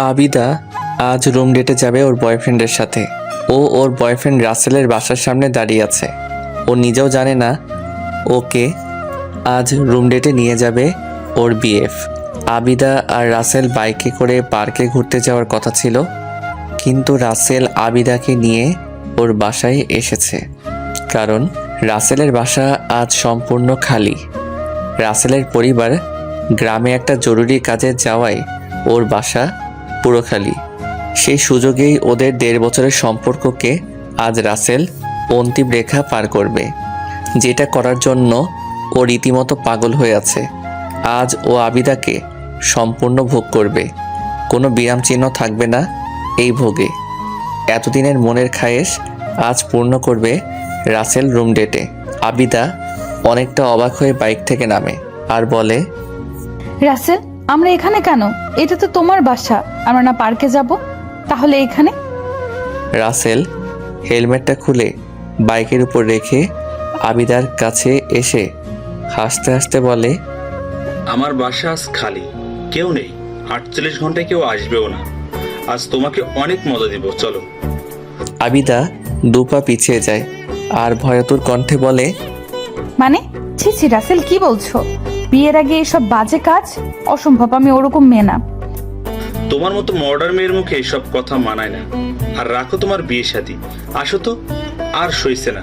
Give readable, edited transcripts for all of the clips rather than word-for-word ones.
আবিদা আজ রুম ডেটে যাবে ওর বয়ফ্রেন্ডের সাথে। ওর বয়ফ্রেন্ড রাসেলের বাসার সামনে দাঁড়িয়ে আছে। ও নিজেও জানে না ওকে আজ রুম ডেটে নিয়ে যাবে ওর বিএফ। আবিদা আর রাসেল বাইকে করে পার্কে ঘুরতে যাওয়ার কথা ছিল, কিন্তু রাসেল আবিদাকে নিয়ে ওর বাসায় এসেছে, কারণ রাসেলের বাসা আজ সম্পূর্ণ খালি। রাসেলের পরিবার গ্রামে একটা জরুরি কাজে যাওয়ায় ওর বাসা পুরো খালি। সেই সুযোগেই ওদের 1.5 বছরের সম্পর্ককে আজ রাসেল অন্তিম রেখা পার করবে, যেটা করার জন্য ও রীতিমতো পাগল হয়ে আছে। আজ ও আবিদাকে সম্পূর্ণ ভোগ করবে, কোনো বিরাম চিহ্ন থাকবে না এই ভোগে। এতদিনের মনের খায়েশ আজ পূর্ণ করবে রাসেল রুম ডেটে। আবিদা অনেকটা অবাক হয়ে বাইক থেকে নামে আর বলে, রাসেল, আমরা এখানে কেন? এটা তো তোমার বাসা। আমরা না পার্কে যাব? তাহলে এখানে? রাসেল হেলমেটটা খুলে বাইকের উপর রেখে আবিদার কাছে এসে হাসতে হাসতে বলে, আমার বাসা আজ খালি, কেউ নেই। 48 ঘন্টায় কেউ আসবেও না। আজ তোমাকে অনেক মজা দিব, চলো। আবিদা 2 পা পিছিয়ে যায় আর ভয়াতুর কণ্ঠে বলে, মানে? ছি ছি রাসেল, কি বলছো? বিয়ের আগে এসব বাজে কাজ? অসম্ভব, আমি ওরকম মেয়ে না। তোমার মতো মডার্ন মেয়ের মুখে এইসব কথা মানায় না। আর রাখো তোমার বিয়ে শাদী, আসো তো, আর সইছে না।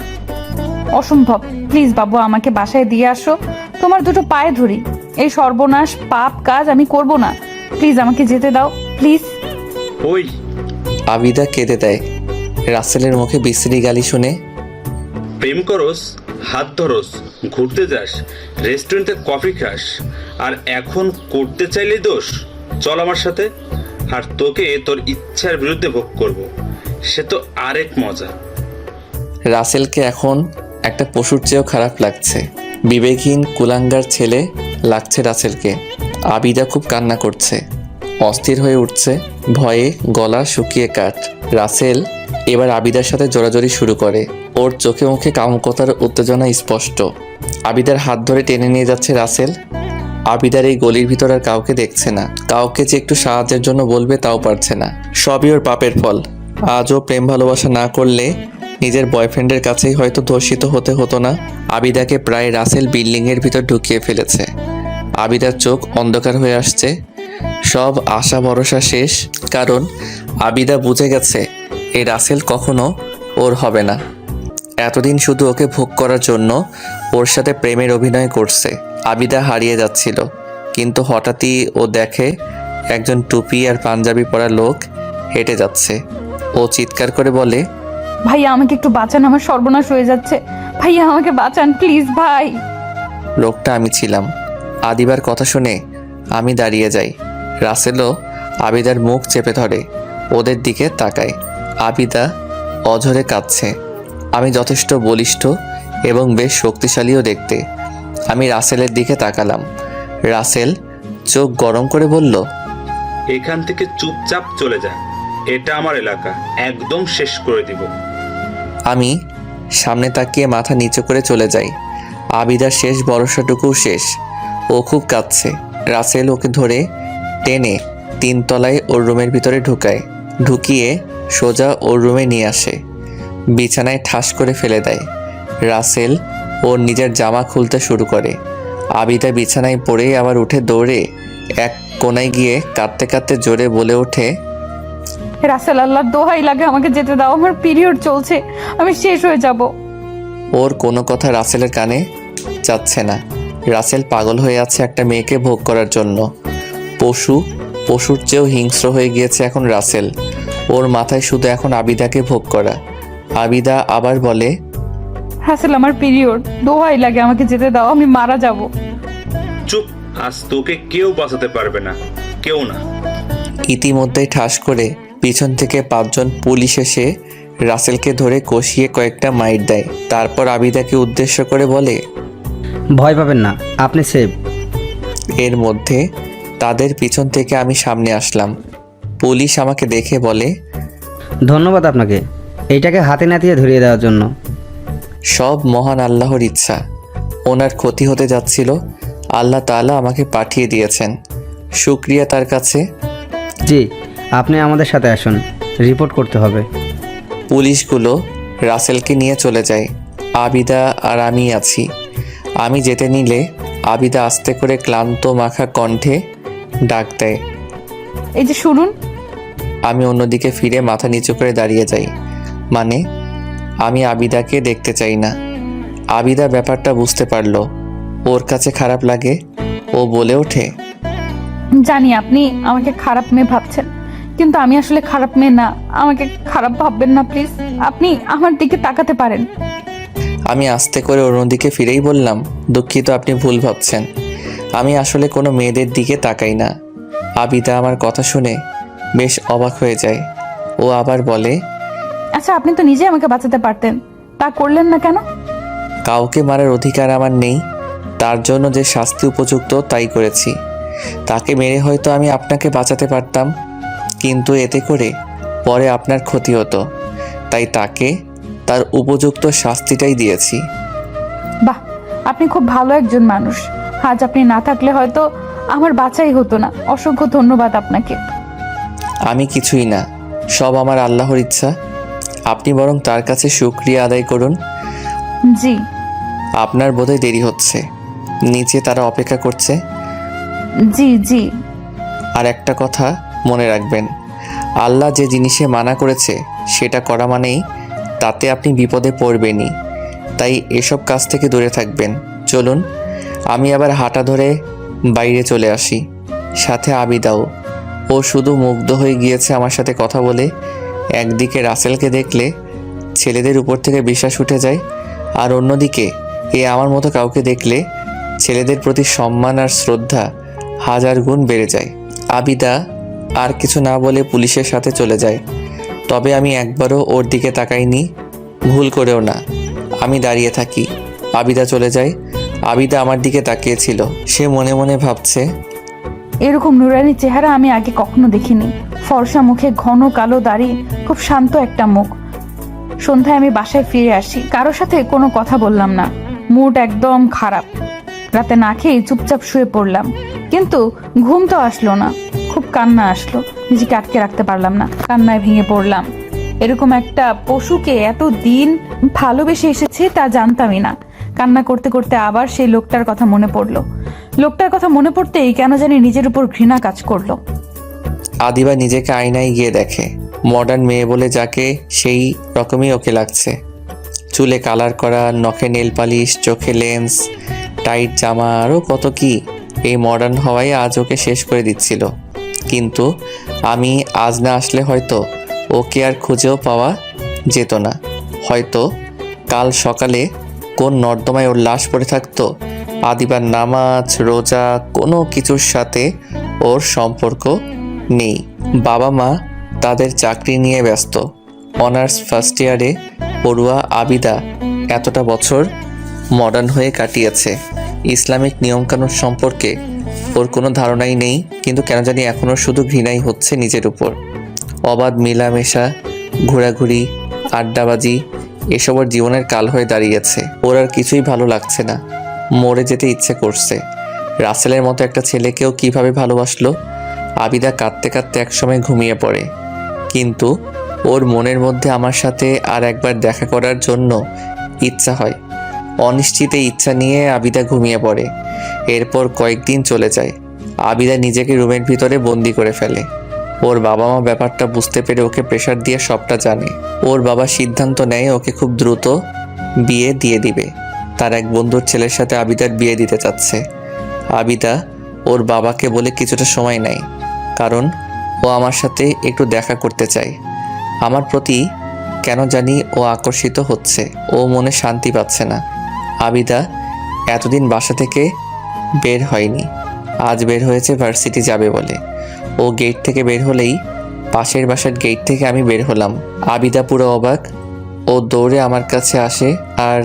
অসম্ভব, প্লিজ বাবু, আমাকে বাসায় দিয়ে আসো। তোমার দুটো পায়ে ধরি, এই সর্বনাশ পাপ কাজ আমি করব না। প্লিজ আমাকে যেতে দাও, প্লিজ। ওই আবিদা কেঁদে দেয় রাসেলের মুখে বিশ্রী গালি শুনে। প্রেম করস, হাত ধরস, ঘুরতে যাস, রেস্টুরেন্টে কফি খাস, আর এখন করতে চাইলেই দোষ। চল আমার সাথে, আর তোকে তোর ইচ্ছার বিরুদ্ধে ভোগ করব। সে তো আরেক মজা। রাসেলকে এখন একটা পশুর চেয়েও খারাপ লাগছে। বিবেকহীন কুলাঙ্গার ছেলে লাগছে রাসেলকে। আবিদা খুব কান্না করছে, অস্থির হয়ে উঠছে, ভয়ে গলা শুকিয়ে কাঠ। রাসেল এবার আবিদার সাথে জোরাজোরি শুরু করে। ওর চোখে মুখে কামুকতার উত্তেজনা স্পষ্ট। আবিদার হাত ধরে টেনে নিয়ে যাচ্ছে রাসেল। আবিদার এই গলির ভিতর আর কাউকে দেখছে না, কাউকে যে একটু সাহায্যের জন্য বলবে তাও পারছে না। সবই ওর পাপের ফল। আজও প্রেম ভালোবাসা না করলে নিজের বয়ফ্রেন্ডের কাছেই হয়তো ধর্ষিত হতে হতো না। আবিদাকে প্রায় রাসেল বিল্ডিংয়ের ভিতর ঢুকিয়ে ফেলেছে। আবিদার চোখ অন্ধকার হয়ে আসছে, সব আশা ভরসা শেষ। কারণ আবিদা বুঝে গেছে এই রাসেল কখনো ওর হবে না। এতদিন শুধু ওকে ভোগ করার জন্য ওর সাথে প্রেমের অভিনয় করছে। আবিদা হারিয়ে যাচ্ছিল, কিন্তু হঠাৎই ও দেখে একজন টুপি আর পাঞ্জাবি পরা লোক হেঁটে যাচ্ছে। ও চিৎকার করে বলে, ভাইয়া আমাকে একটু বাঁচান, আমার সর্বনাশ হয়ে যাচ্ছে। ভাইয়া আমাকে বাঁচান প্লিজ ভাই। লোকটা আমি ছিলাম। আদিবার কথা শুনে আমি দাঁড়িয়ে যাই। রাসেলও আবিদার মুখ চেপে ধরে ওদের দিকে তাকায়। আবিদা অঝরে কাঁদছে। আমি যথেষ্ট বলিষ্ঠ এবং বেশ শক্তিশালীও দেখতে। আমি রাসেলের দিকে তাকালাম। রাসেল চোখ গরম করে বলল, এখান থেকে চুপচাপ চলে যা, এটা আমার এলাকা, একদম শেষ করে দিব। আমি সামনে তাকিয়ে মাথা নিচু করে চলে যাই। আবিদার শেষ ভরসাটুকু শেষ। ও খুব কাঁদছে। রাসেল ওকে ধরে টেনে 3 তলায় ওর রুমের ভিতরে ঢুকিয়ে সোজা ওর রুমে নিয়ে আসে। বিছানায় ঠাস করে ফেলে দেয়। রাসেল ওর নিজের জামা খুলতে শুরু করে। আবিদা বিছানায় পড়ে আবার উঠে দৌড়ে এক কোনায় গিয়ে কাঁদতে কাঁদতে জোরে বলে ওঠে, রাসেল, আল্লাহর দোহাই লাগে আমাকে যেতে দাও, আমার পিরিয়ড চলছে, আমি শেষ হয়ে যাব। ওর কোনো কথা রাসেলের কানে যাচ্ছে না। রাসেল পাগল হয়ে আছে একটা মেয়েকে ভোগ করার জন্য। পশুর চেয়েও হিংস্র হয়ে গিয়েছে এখন রাসেল। ওর মাথায় শুধু এখন আবিদাকে ভোগ করা। আবিদা আবার বলে, রাসেল আমার পিরিয়ড, দোহাই লাগে আমাকে যেতে দাও, আমি মারা যাব। চুপ, আজ তোকে কেউ বাঁচাতে পারবে না, কেউ না। ইতিমধ্যেই ঠাস করে পিছন থেকে 5 জন পুলিশ এসে রাসেলকে ধরে কষিয়ে কয়েকটা মাইর দেয়। তারপর আবিদাকে উদ্দেশ্য করে বলে, ভয় পাবেন না, আপনি সেভ। এর মধ্যে তাদের পিছন থেকে আমি সামনে আসলাম। পুলিশ আমাকে দেখে বলে, ধন্যবাদ আপনাকে এইটাকে হাতে নাতিয়ে ধরিয়ে দেওয়ার জন্য। সব মহান আল্লাহর ইচ্ছা। ওনার ক্ষতি হতে যাচ্ছিল, আল্লাহ তাআলা আমাকে পাঠিয়ে দিয়েছেন। শুকরিয়া তার কাছে। জি, আপনি আমাদের সাথে আসুন, রিপোর্ট করতে হবে। পুলিশগুলো রাসেলকে নিয়ে চলে যায়। আবিদা আর আমি আছি। আমি যেতে নিলে আবিদা আস্তে করে ক্লান্ত মাখা কণ্ঠে ডাক দেয়। এই যে শুনুন। আমি অন্যদিকে ফিরে মাথা নিচু করে দাঁড়িয়ে যাই। মানে আমি আবিদাকে দেখতে চাই না। আবিদা ব্যাপারটা বুঝতে পারলো। ওর কাছে খারাপ লাগে। ও বলে ওঠে, জানি আপনি আমাকে খারাপ মেয়ে ভাবছেন, কিন্তু আমি আসলে খারাপ মেয়ে না। আমাকে খারাপ ভাববেন না প্লিজ। আপনি আমার দিকে তাকাতে পারেন। আমি আস্তে করে অন্যদিকে ফিরেই বললাম, দুঃখিত, আপনি ভুল ভাবছেন। আমি আসলে কোনো মেয়েদের দিকে তাকাই না। আবিদা আমার কথা শুনে বেশ অবাক হয়ে যায়। ও আবার বলে, আচ্ছা, আপনি তো নিজে আমাকে বাঁচাতে পারতেন, তা করলেন না কেন? কাউকে মারার অধিকার আমার নেই। তার জন্য যে শাস্তি উপযুক্ত তাই করেছি। তাকে মেরে হয়তো আমি আপনাকে বাঁচাতে পারতাম, কিন্তু এতে করে পরে আপনার ক্ষতি হতো। তাই তাকে তার উপযুক্ত শাস্তিটাই দিয়েছি। বাহ, আপনি খুব ভালো একজন মানুষ। আজ আপনি না থাকলে হয়তো আমার বাঁচাই হতো না। অসংখ্য ধন্যবাদ আপনাকে। আমি কিছুই না, সব আমার আল্লাহর ইচ্ছা। আপনি বরং তার কাছে শুকরিয়া আদায় করুন। জি। আপনার বোধহয় দেরি হচ্ছে, নিচে তারা অপেক্ষা করছে। জি জি। আর একটা কথা মনে রাখবেন, আল্লাহ যে জিনিসে মানা করেছে সেটা করা মানেই তাতে আপনি বিপদে পড়বেনই। তাই এসব কাজ থেকে দূরে থাকবেন। চলুন। আমি আবার হাঁটা ধরে বাইরে চলে আসি, সাথে আবিদাও। ও শুধু মুগ্ধ হয়ে গিয়েছে আমার সাথে কথা বলে। একদিকে রাসেলকে দেখলে ছেলেদের উপর থেকে বিশ্বাস উঠে যায়, আর অন্যদিকে আমার মতো কাউকে দেখলে ছেলেদের প্রতি সম্মান আর শ্রদ্ধা হাজার গুণ বেড়ে যায়। আবিদা আর কিছু না বলে পুলিশের সাথে চলে যায়। তবে আমি একবারও ওর দিকে তাকাইনি, ভুল করেও না। আমি দাঁড়িয়ে থাকি, আবিদা চলে যায়। আবিদা আমার দিকে তাকিয়েছিল। সে মনে মনে ভাবছে, এরকম নুরানি চেহারা আমি আগে কখনো দেখিনি। ফর্সা মুখে, ঘন কালো দাড়ি, খুব শান্ত একটা মুখ। সন্ধ্যায় আমি বাসায় ফিরে আসি, কারোর সাথে কোনো কথা বললাম না। মুড একদম খারাপ। রাতে না খেয়ে চুপচাপ শুয়ে পড়লাম, কিন্তু ঘুম তো আসলো না। খুব কান্না আসলো, নিজেকে আটকে রাখতে পারলাম না, কান্নায় ভেঙে পড়লাম। এরকম একটা পশুকে এতদিন ভালোবেসে এসেছে তা জানতামই না। কান্না করতে করতে আবার সেই লোকটার কথা মনে পড়লো। লোকটার কথা মনে পড়তেই কেন জানি নিজের উপর ঘৃণা কাজ করলো। আদিবা নিজেকে আয়নায় গিয়ে দেখে মডার্ন মেয়ে বলে যাকে, সেই রকমই ওকে লাগছে। চুলে কালার করা, নখে নেল পালিশ, চোখে লেন্স, টাইট জামা, আরও কত কি। এই মডার্ন হওয়াই আজ ওকে শেষ করে দিচ্ছিল। কিন্তু আমি আজ না আসলে হয়তো ওকে আর খুঁজেও পাওয়া যেত না। হয়তো কাল সকালে কোন নর্দমায় ওর লাশ পড়ে থাকতো। আদিবার নামাজ, রোজা কোনো কিছুর সাথে ওর সম্পর্ক নেই। বাবা মা তাদের চাকরি নিয়ে ব্যস্ত। অনার্স ফার্স্ট ইয়ারে পড়ুয়া আবিদা এতটা বছর মডার্ন হয়ে কাটিয়েছে। ইসলামিক নিয়মকানুন সম্পর্কে ওর কোনো ধারণাই নেই, কিন্তু কেন জানি এখনও শুধু ঘৃণাই হচ্ছে নিজের উপর। অবাধ মেলামেশা, ঘোরাঘুরি, আড্ডাবাজি এসব ওর জীবনের কাল হয়ে দাঁড়িয়েছে। ওর আর কিছুই ভালো লাগছে না, মরে যেতে ইচ্ছে করছে। রাসেলের মতো একটা ছেলেকেও কিভাবে ভালোবাসলো। আবিদা কাঁদতে কাঁদতে একসময় ঘুমিয়ে পড়ে, কিন্তু ওর মনের মধ্যে আমার সাথে আর একবার দেখা করার জন্য ইচ্ছা হয়। অনিশ্চিত এই ইচ্ছা নিয়ে আবিদা ঘুমিয়ে পড়ে। এরপর কয়েকদিন চলে যায়। আবিদা নিজেকে রুমের ভিতরে বন্দি করে ফেলে। ওর বাবা মা ব্যাপারটা বুঝতে পেরে ওকে প্রেশার দিয়ে সবটা জানে। ওর বাবা সিদ্ধান্ত নেয় ওকে খুব দ্রুত বিয়ে দিয়ে দিবে। তার এক বন্ধুর ছেলের সাথে আবিদার বিয়ে দিতে চাচ্ছে। আবিদা ওর বাবাকে বলে কিছুটা সময় নেয়, কারণ ও আমার সাথে একটু দেখা করতে চায়। আমার প্রতি কেন জানি ও আকর্ষিত হচ্ছে। ও মনে শান্তি পাচ্ছে না। আবিদা এতদিন বাসা থেকে বের হয়নি, আজ বের হয়েছে ভার্সিটি যাবে বলে। ও গেট থেকে বের হলেই পাশের বাসার গেট থেকে আমি বের হলাম। আবিদা পুরো অবাক। ও দৌড়ে আমার কাছে আসে আর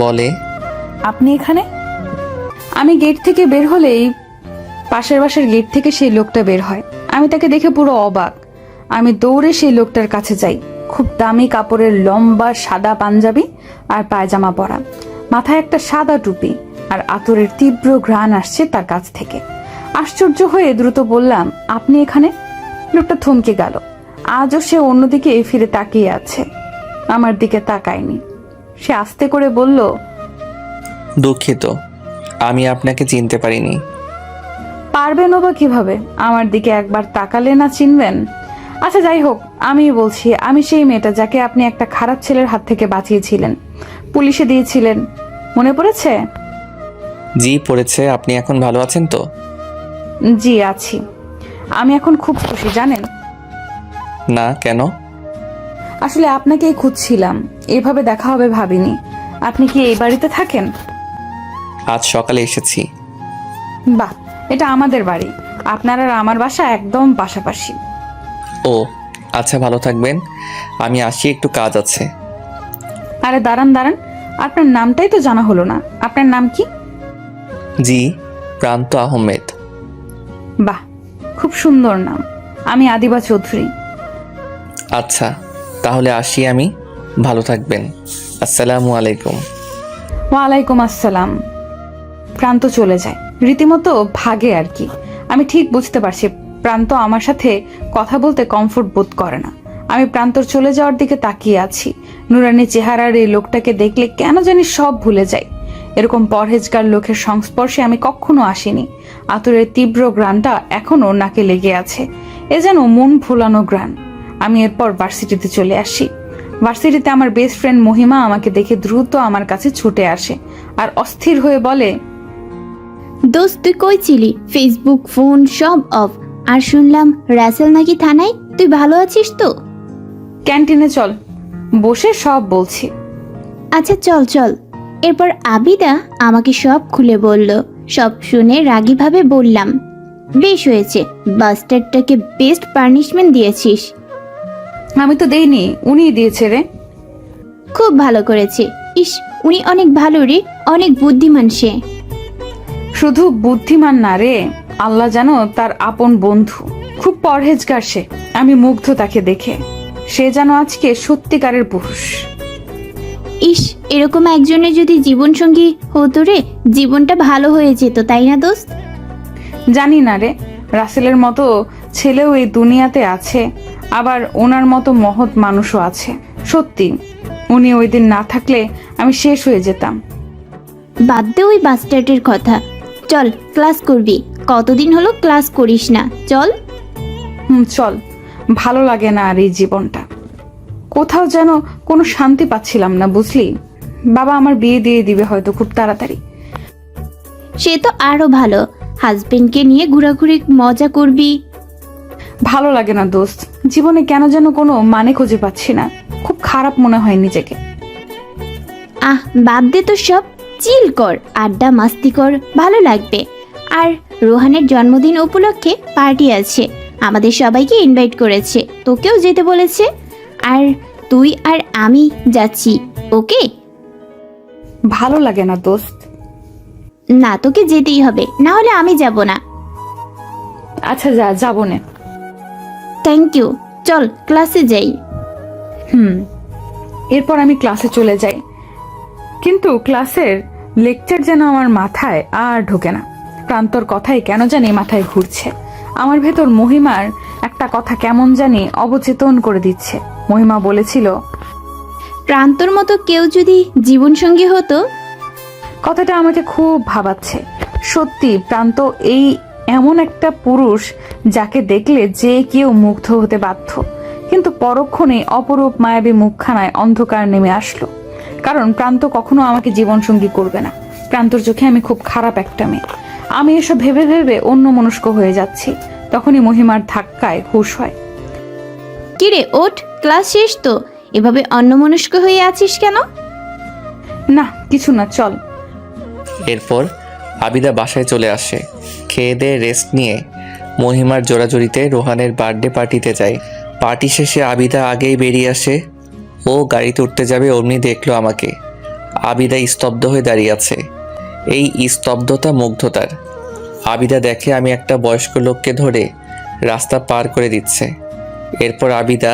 বলে, আপনি এখানে? আমি গেট থেকে বের হলেই পাশের বাসার গেট থেকে সেই লোকটা বের হয়। আমি তাকে দেখে পুরো অবাক। আমি দৌড়ে সেই লোকটার কাছে যাই। খুব দামি কাপড়ের লম্বা সাদা পাঞ্জাবি আর পায়জামা পরা, মাথায় একটা সাদা টুপি, আর আতরের তীব্র ঘ্রাণ আসছে তার কাছ থেকে। আশ্চর্য হয়ে দ্রুত বললাম, আপনি এখানে? লোকটা থমকে গেল। আজও সে অন্যদিকে ফিরে তাকিয়ে আছে, আমার দিকে তাকায়নি। সে আস্তে করে বলল, দুঃখিত, আমি আপনাকে চিনতে পারিনি। পারবেনও বা কিভাবে? আমার দিকে একবার তাকালে না চিনবেন? আচ্ছা যাই হোক, আমি বলছি, আমি সেই মেয়েটা যাকে আপনি একটা খারাপ ছেলের হাত থেকে বাঁচিয়েছিলেন, পুলিশে দিয়েছিলেন, মনে পড়েছে? জি পড়েছে। আপনি এখন ভালো আছেন তো? জি আছি। আমি এখন খুব খুশি, জানেন? না, কেন? আসলে আপনাকেই খুঁজছিলাম, এভাবে দেখা হবে ভাবিনি। আপনি কি এই বাড়িতে থাকেন? আজ সকালে এসেছি। বাহ, এটা আমাদের বাড়ি। আপনার আর আমার বাসা একদম পাশাপাশি। ও আচ্ছা, ভালো থাকবেন। আমি আসি, একটু কাজ আছে। আরে দাঁড়ান দাঁড়ান, আপনার নামটাই তো জানা হলো না। আপনার নাম কি? জি, প্রান্ত আহমেদ। বাহ, খুব সুন্দর নাম। আমি আদিবা চৌধুরী। আচ্ছা, তাহলে আসি আমি। ভালো থাকবেন। আসসালামু আলাইকুম। ওয়ালাইকুম আসসালাম। প্রান্ত চলে যায়, রীতিমতো ভাগে আর কি। আমি ঠিক বুঝতে পারছি প্রান্ত আমার সাথে কথা বলতে কমফোর্ট বোধ করে না। আমি প্রান্তর চলে যাওয়ার দিকে তাকিয়ে আছি। নুরানি চেহারার এই লোকটাকে দেখলে কেন জানি সব ভুলে যাই। এরকম পরহেজগার লোকের সংস্পর্শে আমি কখনো আসিনি। আতুরের তীব্র গ্রানটা এখনো নাকে লেগে আছে। এ যেন মন ভোলানো গ্রান। আমি এরপর ভার্সিটিতে চলে আসি। ভার্সিটিতে আমার বেস্ট ফ্রেন্ড মহিমা আমাকে দেখে দ্রুত আমার কাছে ছুটে আসে আর অস্থির হয়ে বলে, দোস্ত তুই কই ছিলি? ফেসবুক, ফোন সব অফ। আর শুনলাম রাসেল নাকি থানায়। তুই ভালো আছিস তো? ক্যান্টিনে চল, বসে সব বলছি। আচ্ছা চল চল। এরপর আবিদা আমাকে সব খুলে বলল। সব শুনে রাগীভাবে বললাম, বেশ হয়েছে, বাস্টারটাকে বেস্ট পানিশমেন্ট দিয়েছিস। আমি তো দেইনি, উনিই দিয়েছে রে। খুব ভালো করেছে। ইস, উনি অনেক ভালো রে, অনেক বুদ্ধিমান সে। শুধু বুদ্ধিমান না রে, আল্লাহ জানো তার আপন বন্ধু। খুব পরহেজগার সে। আমি মুগ্ধ তাকে দেখে। সে যেন আজকে সত্যিকারের পুরুষ। ইস, এরকম একজনের যদি জীবনসঙ্গী হতো রে, জীবনটা ভালো হয়ে যেত, তাই না দোস্ত? জানি না রে, রাসেলের মতো ছেলেও এই দুনিয়াতে আছে, আবার ওনার মতো মহৎ মানুষও আছে। সত্যি, উনি ওই দিন না থাকলে আমি শেষ হয়ে যেতাম। বাদ দে ওই বাস্টার্ডের কথা। চল ক্লাস করবি। কতদিন হলো ক্লাস করিস না, চল। চল। ভালো লাগে না আর এই জীবনটা। কোথাও যেন কোনো শান্তি পাচ্ছিলাম না, বুঝলি? বাবা আমার বিয়ে দিয়ে দিবে হয়তো খুব তাড়াতাড়ি। সে তো আরো ভালো, হাজবেন্ডকে নিয়ে ঘোরাঘুরি মজা করবি। ভালো লাগে না দোস্ত, জীবনে কেন যেন কোনো মানে খুঁজে পাচ্ছি না। খুব খারাপ মনে হয় নিজেকে। আহ বাদ দে তো সব, চিল কর, আড্ডা মাস্তি কর, ভালো লাগবে। আর রোহানের জন্মদিন উপলক্ষে পার্টি আছে, আমাদের সবাইকে ইনভাইট করেছে, তোকেও যেতে বলেছে। আর তুই আর আমি যাচ্ছি, ওকে? ভালো লাগে না দোস্ত। না, তোকে যেতেই হবে, না হলে আমি যাব না। আচ্ছা যা, যাবো না। থ্যাংক ইউ, চল ক্লাসে যাই। এরপর আমি ক্লাসে চলে যাই, কিন্তু ক্লাসের লেকচার যেন আমার মাথায় আর ঢোকে না। প্রান্তর কথাই কেন জানি মাথায় ঘুরছে। আমার ভেতর মহিমার একটা কথা কেমন জানি অবচেতন করে দিচ্ছে। মহিমা বলেছিল, প্রান্তর মতো কেউ যদি জীবনসঙ্গী হতো। কথাটা আমাকে খুব ভাবাচ্ছে। সত্যি প্রান্ত এই এমন একটা পুরুষ যাকে দেখলে যে কেউ মুগ্ধ হতে বাধ্য। কিন্তু পরক্ষণে অপরূপ মায়াবী মুখখানায় অন্ধকার নেমে আসলো। কারণ প্রান্ত কখনো আমাকে জীবনসঙ্গী করবে না। প্রান্তর চোখে আমি খুব খারাপ একটা মেয়ে। আমি এসব ভেবে ভেবে অন্যমনস্ক হয়ে যাচ্ছি। তখনই মহিমার ধাক্কায় হুঁশ হয়। কিরে ওঠ, ক্লাস শেষ তো, এভাবে অন্যমনস্ক হয়ে আছিস কেন? না কিছু না, চল। এরপর আবিদা বাসায় চলে আসে। খেয়ে দিয়ে রেস্ট নিয়ে মহিমার জোড়াজুড়িতে রোহানের বার্থডে পার্টিতে যায়। পার্টি শেষে আবিদা আগেই বেরিয়ে আসে। ও গাড়িতে উঠতে যাবে, অমনি দেখলো আমাকে। আবিদা স্তব্ধ হয়ে দাঁড়িয়ে আছে। এই স্তব্ধতা মুগ্ধতার। আবিদা দেখে আমি একটা বয়স্ক লোককে ধরে রাস্তা পার করে দিচ্ছে। এরপর আবিদা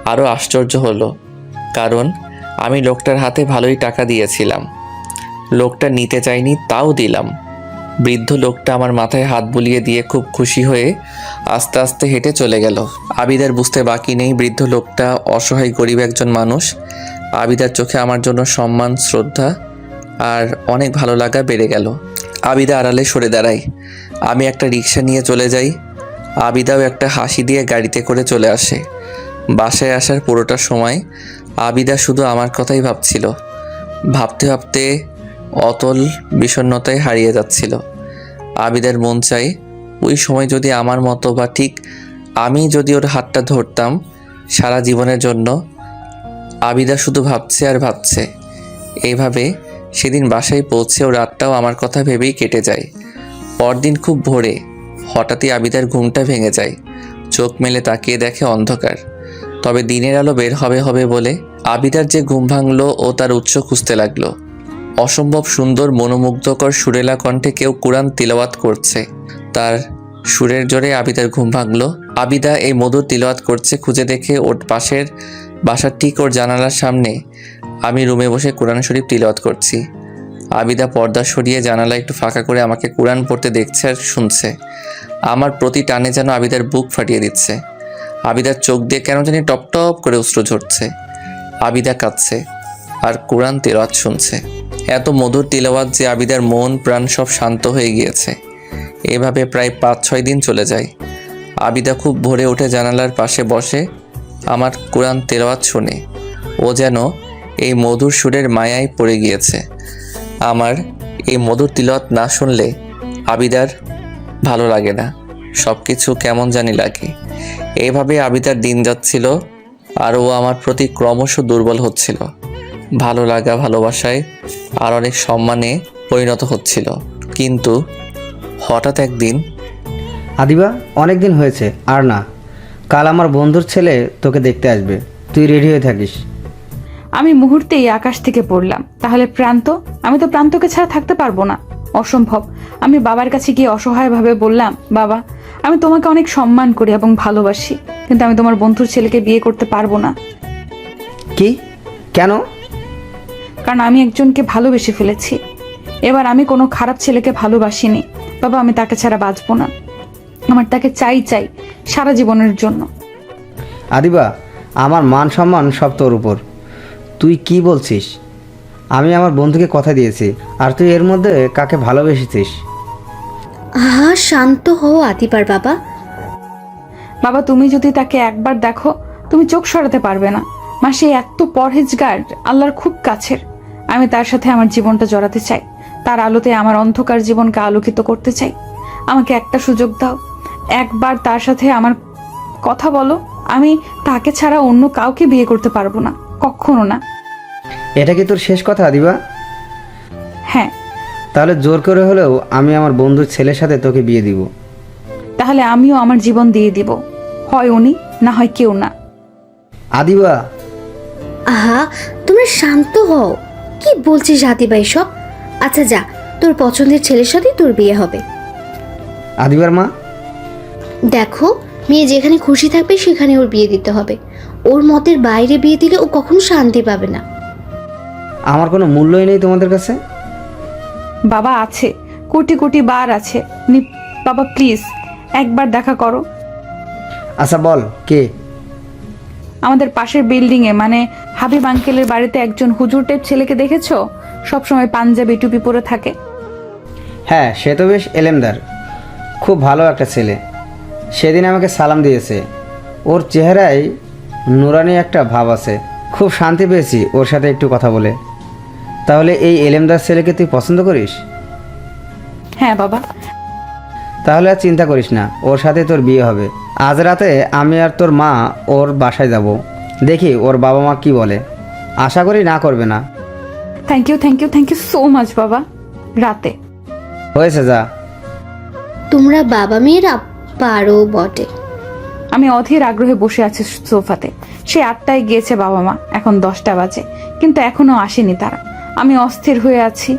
আরও আশ্চর্য হলো, কারণ আমি লোকটার হাতে ভালোই টাকা দিয়েছিলাম। লোকটা নিতে চাইনি, তাও দিলাম। বৃদ্ধ লোকটা আমার মাথায় হাত বুলিয়ে দিয়ে খুব খুশি হয়ে আস্তে আস্তে হেঁটে চলে গেল। আবিদার বুঝতে বাকি নেই বৃদ্ধ লোকটা অসহায় গরিব একজন মানুষ। আবিদার চোখে আমার জন্য সম্মান, শ্রদ্ধা আর অনেক ভালো লাগা বেড়ে গেল। আবিদা আড়ালে সরে দাঁড়ায়। আমি একটা রিক্সা নিয়ে চলে যাই। আবিদাও একটা হাসি দিয়ে গাড়িতে করে চলে আসে। বাসায় আসার পুরোটা সময় আবিদা শুধু আমার কথাই ভাবছিল। ভাবতে ভাবতে অতল বিষণ্ণতায় হারিয়ে যাচ্ছিল। আবিদার মন চাই ওই সময় যদি আমার মতো বা ঠিক আমি যদি ওর হাতটা ধরতাম সারা জীবনের জন্য। আবিদা শুধু ভাবছে আর ভাবছে। এইভাবে সেদিন বাসায় পৌঁছেও রাতটাও আমার কথা ভেবেই কেটে যায়। পরদিন খুব ভোরে হঠাৎই আবিদার ঘুমটা ভেঙে যায়। চোখ মেলে তাকিয়ে দেখে অন্ধকার, তবে দিনের আলো বের হবে বলে আবিদার যে ঘুম ভাঙলো ও তার উৎস খুঁজতে লাগলো। অসম্ভব সুন্দর মনোমুগ্ধকর সুরেলা কণ্ঠে কেউ কুরআন তিলাওয়াত করছে। তার সুরের জোরে আবিদার ঘুম ভাঙলো। আবিদা এই মধুর তিলাওয়াত করছে খুঁজে দেখে ওর পাশের বাসার ঠিক ওর জানালার সামনে আমি রুমে বসে কোরআন শরীফ তিলাওয়াত করছি। আবিদা পর্দা সরিয়ে জানালা একটু ফাঁকা করে আমাকে কোরআন পড়তে দেখছে আর শুনছে। আমার প্রতি টানে যেন আবিদার বুক ফাটিয়ে দিচ্ছে। আবিদার চোখ দিয়ে কেন জানি টপ টপ করে অশ্রু ঝরছে। আবিদা কাঁদছে আর কোরআন তিলাওয়াত শুনছে। এত মধুর তিলাওয়াত যে আবিদার মন প্রাণ সব শান্ত হয়ে গিয়েছে। এভাবে প্রায় 5-6 দিন চলে যায়। আবিদা খুব ভোরে উঠে জানালার পাশে বসে আমার কোরআন তিলাওয়াত শুনে। ও যেন এই মধুর সুরের মায়ায় পড়ে গিয়েছে। আমার এই মধুর তিলাওয়াত না শুনলে আবিদার ভালো লাগে না, সব কিছু কেমন জানি লাগে। এইভাবে আবিদার দিন যাচ্ছিল আর ও আমার প্রতি ক্রমশ দুর্বল হচ্ছিল। ভালো লাগা ভালোবাসায় আর অনেক সম্মানে পরিণত হচ্ছিল। কিন্তু হঠাৎ একদিন, আদিবা, অনেক দিন হয়েছে আর না, কাল আমার বন্ধুর ছেলে তোকে দেখতে আসবে, তুই রেডি হয়ে থাকিস। আমি মুহূর্তেই আকাশ থেকে পড়লাম। তাহলে প্রান্ত? আমি তো প্রান্তকে ছাড়া থাকতে পারবো না, অসম্ভব। আমি বাবার কাছে গিয়ে অসহায়ভাবে বললাম, বাবা, আমি তোমাকে অনেক সম্মান করি এবং ভালোবাসি, কিন্তু আমি তোমার বন্ধুর ছেলেকে বিয়ে করতে পারবো না। কি? কেন? কারণ আমি একজনকে ভালোবেসে ফেলেছি। এবার আমি কোনো খারাপ ছেলেকে ভালোবাসিনি বাবা, আমি তাকে ছাড়া বাঁচবো না। আমার তাকে চাই সারা জীবনের জন্য। আদিবা, আমার মান সম্মান সব তোর উপর। তুই কি বলছিস? আমি আমার বন্ধুকে কথা দিয়েছি, আর তুই এর মধ্যে কাকে ভালোবেসেছিস? আহা, শান্ত হও আদিবার বাবা। বাবা, তুমি যদি তাকে একবার দেখো তুমি চোখ সরাতে পারবে না। মাসে এত পরহেজগার, আল্লাহর খুব কাছের। আমি তার সাথে আমার জীবনটা জড়াতে চাই, তার আলোতে আমার অন্ধকার জীবনকে আলোকিত করতে চাই। আমাকে একটা সুযোগ দাও, একবার তার সাথে আমার কথা বলো। আমি তাকে ছাড়া অন্য কাউকে বিয়ে করতে পারবো না, কখনো না। এটা কি তোর শেষ কথা আদিবা? হ্যাঁ। তাহলে জোর করে হলেও আমি আমার বন্ধুর ছেলের সাথে তোকে বিয়ে দিব। তাহলে আমিও আমার জীবন দিয়ে দিব, হয় উনি না হয় কেউ না। আদিবা, আহা, তোমরা শান্ত হও। কি বলছিস আদিবা এসব? আচ্ছা যা, তোর পছন্দের ছেলের সাথে তোর বিয়ে হবে। আদিবার মা, দেখো, মেয়ে যেখানে খুশি থাকবে সেখানে ওর বিয়ে দিতে হবে। ওর মতের বাইরে বিয়ে দিলে ও কখনো শান্তি পাবে না। আমার কোনো মূল্যই নেই তোমাদের কাছে? বাবা আছে, কোটি কোটি বার আছে। বাবা প্লিজ একবার দেখা করো। আচ্ছা বল, কে? আমাদের পাশের বিল্ডিং এ, মানে হাবিব আঙ্কেলের বাড়িতে একজন হুজুর টাইপ ছেলেকে দেখেছো? সবসময় পাঞ্জাবি টুপি পরে থাকে। হ্যাঁ, সে তো বেশ এলেমদার, খুব ভালো একটা ছেলে। সেদিন আমাকে সালাম দিয়েছে। ওর চেহারায় নুরানি একটা ভাব আছে। খুব শান্তি পেয়েছি ওর সাথে একটু কথা বলে। তাহলে এই এলেমদার ছেলেকে তুই পছন্দ করিস? হ্যাঁ বাবা। তাহলে আর চিন্তা করিস না, ওর সাথে তোর বিয়ে হবে। আজ রাতে আমি আর তোর মা ওর বাসায় যাব, দেখি ওর বাবা মা কি বলে। আশা করি না করবে না। থ্যাংক ইউ সো মাচ বাবা। রাতে হয়েছে, যা। তোমরা বাবা মেয়েরা পারো বটে। আমি অধীর আগ্রহে বসে আছি সোফাতে। সে 8টায় গিয়েছে বাবা মা, এখন 10টা বাজে, কিন্তু এখনো আসেনি তারা। আমি অস্থির হয়ে আছি,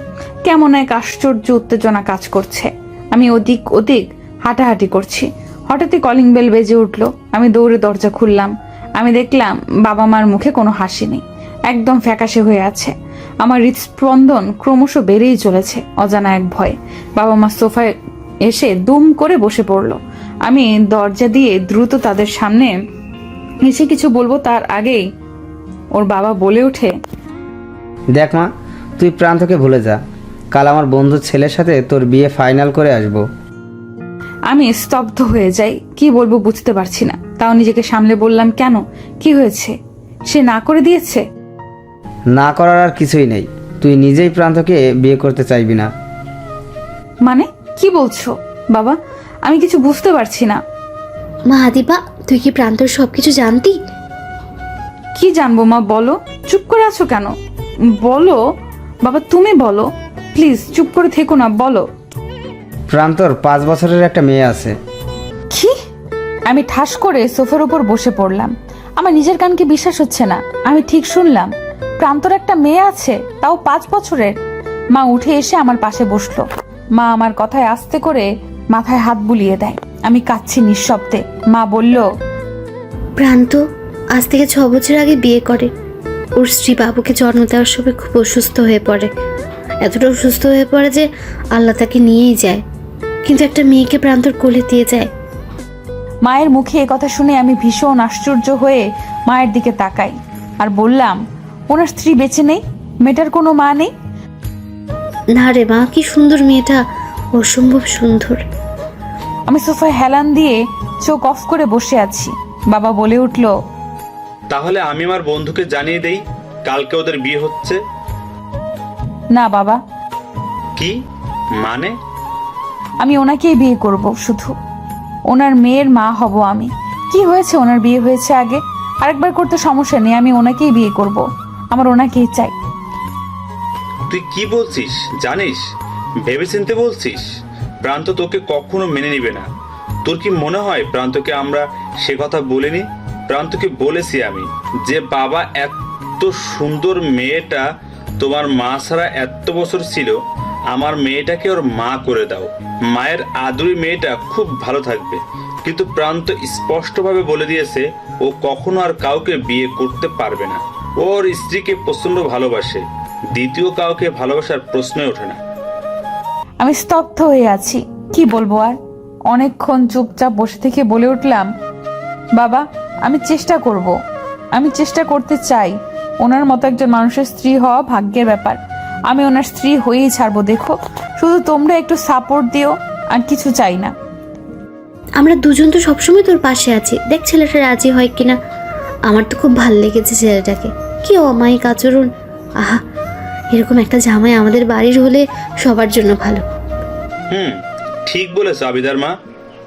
কেমন এক আশ্চর্য উত্তেজনা কাজ করছে। আমি ওদিক ওদিক হাঁটাহাঁটি করছি। হঠাৎই কলিং বেল বেজে উঠলো। আমি দৌড়ে দরজা খুললাম। আমি দেখলাম বাবা মার মুখে কোনো হাসি নেই, একদম ফ্যাকাশে হয়ে আছে। আমার হৃদস্পন্দন ক্রমশ বেড়েই চলেছে অজানা এক ভয়। বাবা মা সোফায় এসে দুম করে বসে পড়ল। আমি দরজা দিয়ে দ্রুত তাদের সামনে এসে কিছু বলবো তার আগেই ওর বাবা বলে ওঠে, দেখ মা, তুই প্রান্তকে ভুলে যা। কাল আমার বন্ধুর ছেলের সাথে তোর বিয়ে ফাইনাল করে আসবো। আমি স্তব্ধ হয়ে যাই, কি বলবো বুঝতে পারছি না। তাও নিজেকে সামলে বললাম, কেন, কি হয়েছে? সে না করে দিয়েছে? না করার আর কিছুই নেই, তুই নিজেই প্রান্তকে বিয়ে করতে চাইবি না। মানে কি বলছো বাবা? আমি কিছু বুঝতে পারছি না। মা আদিবা, তুই কি প্রান্তর সবকিছু জানতি? কি জানবো মা, বলো। চুপ করে আছো কেন? বলো বাবা, তুমি বলো প্লিজ, চুপ করে থেকো না, বলো। প্রান্তর 5 বছরের একটা মেয়ে আছে। কি? আমি ঠাস করে সোফার উপর বসে পড়লাম। আমার নিজের কানকে বিশ্বাস হচ্ছে না। আমি ঠিক শুনলাম? প্রান্তর একটা মেয়ে আছে, তাও 5 বছরের? মা উঠে এসে আমার পাশে বসলো। মা আমার কথায় আস্তে করে মাথায় হাত বুলিয়ে দেয়। আমি কাঁদছি নিঃশব্দে। মা বলল, প্রান্ত আজ থেকে 6 বছর আগে বিয়ে করে। ওর স্ত্রী বাবুকে জন্ম দেওয়ার সময় খুব অসুস্থ হয়ে পড়ে। এতটা অসুস্থ হয়ে পড়ে যে আল্লাহ তাকে নিয়েই যায়, কিন্তু একটা মেয়েকে প্রান্তর কোলে দিয়ে যায়। মায়ের মুখে এ কথা শুনে আমি ভীষণ আশ্চর্য হয়ে মায়ের দিকে তাকাই আর বললাম, ওনার স্ত্রী বেঁচে নেই? মেয়েটার কোনো মা নেই? না রে মা, কি সুন্দর মেয়েটা, অসম্ভব সুন্দর। আমি সোফায় হেলান দিয়ে চোখ অফ করে বসে আছি। বাবা বলে উঠল, তাহলে আমি আমার বন্ধুকে জানিয়ে দেই কালকে ওদের বিয়ে হচ্ছে। না বাবা, কি মানে? আমি ওনাকেই বিয়ে করব, শুধু ওনার মেয়ের মা হব আমি। কি হয়েছে, ওনার বিয়ে হয়েছে আগে, আরেকবার করতে সমস্যা নেই। আমি ওনাকেই বিয়ে করব, আমার ওনাকেই চাই। তুই কি বলছিস জানিস? ভেবেচিন্তে বলছিস? প্রান্ত তোকে কখনো মেনে নিবে না। তোর কি মনে হয় প্রান্তকে আমরা সে কথা বলিনি? প্রান্তকে বলেছি আমি যে বাবা, এত সুন্দর মেয়েটা তোমার মা ছাড়া এত বছর ছিল, আমার মেয়েটাকে ওর মা করে দাও। মায়ের আদুরি মেয়েটা খুব ভালো থাকবে। কিন্তু প্রান্ত স্পষ্টভাবে বলে দিয়েছে ও কখনো আর কাউকে বিয়ে করতে পারবে না। ওর স্ত্রীকে প্রচন্ড ভালোবাসে, দ্বিতীয় কাউকে ভালোবাসার প্রশ্নই ওঠে না। আমি স্তব্ধ হয়ে আছি, কি বলবো আর। অনেকক্ষণ চুপচাপ বসে থেকে বলে উঠলাম, বাবা আমি চেষ্টা করব, আমি চেষ্টা করতে চাই। ওনার মতো একজন মানুষের স্ত্রী হওয়া ভাগ্যের ব্যাপার। আমি ওনার স্ত্রী হয়েই ছাড়বো। দেখো, শুধু তোমরা একটু সাপোর্ট দিও, আর কিছু চাই না। আমরা দুজন তো সবসময় তোর পাশে আছি, দেখ ছেলেটা রাজি হয় কিনা। আমার তো খুব ভাল লেগেছে ছেলেটাকে, কি অমায়িক আচরণ। আহা, এরকম একটা জামাই আমাদের বাড়ির হলে সবার জন্য ভালো। ঠিক বলেছ আবিদার মা।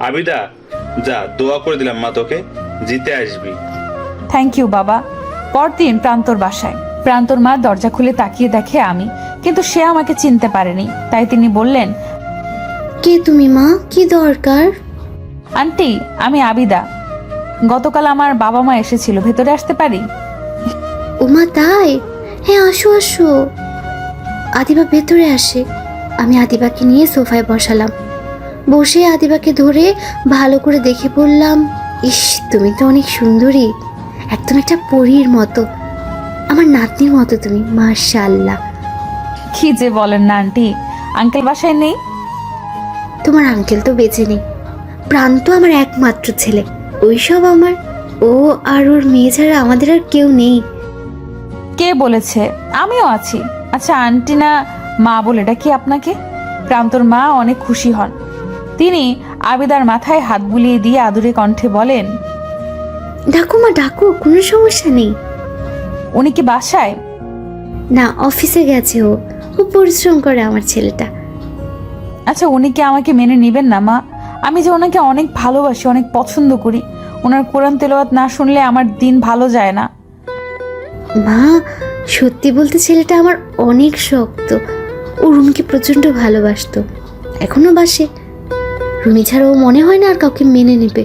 আবিদা, যা, দোয়া করে দিলাম মা তোকে, জিতে আসবি। থ্যাংক ইউ বাবা। পরদিন প্রান্তর বাসায়। প্রান্তর মা দরজা খুলে তাকিয়ে দেখে আমি, কিন্তু সে আমাকে চিনতে পারেনি। তাই তিনি বললেন, কে তুমি মা, কি দরকার? আন্টি আমি আবিদা। গতকাল আমার বাবা মা এসেছিল, ভেতরে আসতে পারি? ওমা তাই? হ্যাঁ আসো আসো। আদিবা ভেতরে আসে। আমি আদিবাকে নিয়ে সোফায় বসালাম। বসে আদিবাকে ধরে ভালো করে দেখে বললাম, ইস তুমি তো অনেক সুন্দরী, একদম একটা পরীর মতো, আমার নাতনির মতো তুমি, মাশাআল্লাহ। কি যে বলেন না আন্টি, আঙ্কেল বাসায় নেই? তোমার আঙ্কেল তো বেঁচে নেই। প্রান্ত আমার একমাত্র ছেলে, ওইসব আমার, ও আর ওর মেয়ে ছাড়া আমাদের আর কেউ নেই। কে বলেছে? আমিও আছি। আচ্ছা আন্টি না মা বলে ডাকি আপনাকে? প্রান্তর মা অনেক খুশি হন। তিনি আবিদার মাথায় হাত বুলিয়ে দিয়ে আদুরে কণ্ঠে বলেন, ডাকো মা ডাকো, কোনো সমস্যা নেই। উনি কি বাসায়? না, অফিসে গেছে। ও খুব পরিশ্রম করে আমার ছেলেটা। আচ্ছা উনি কি আমাকে মেনে নেবেন না মা? আমি যে ওনাকে অনেক ভালোবাসি, অনেক পছন্দ করি। ওনার কোরআন তেলাওয়াত না শুনলে আমার দিন ভালো যায় না। মা সত্যি বলতে ছেলেটা আমার অনেক শক্ত। ও রুমিকে প্রচণ্ড ভালোবাসতো, এখনো বাসে। রুমি ছাড়া ও মনে হয় না আর কাউকে মেনে নেবে।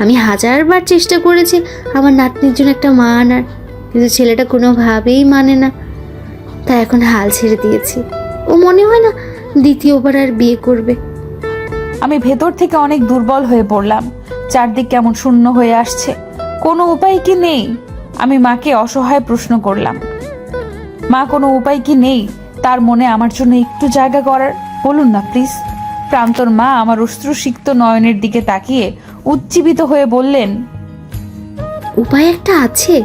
আমি 1000বার চেষ্টা করেছি আমার নাতনির জন্য একটা মা আনার, কিন্তু ছেলেটা কোনোভাবেই মানে না। তাই এখন হাল ছেড়ে দিয়েছি। ও মনে হয় না দ্বিতীয়বার আর বিয়ে করবে। আমি ভেতর থেকে অনেক দুর্বল হয়ে পড়লাম। চারদিক কেমন শূন্য হয়ে আসছে। কোনো উপায় কি নেই? আমি মাকে অসহায় প্রশ্ন করলাম, মা কোনো উপায় কি নেই তার মনে আমার জন্য একটু জায়গা করার? বলুন না প্লিজ। প্রান্তর মা আমার অশ্রুসিক্ত নয়নের দিকে তাকিয়ে উজ্জীবিত হয়ে বললেন। উপায় একটা আছে।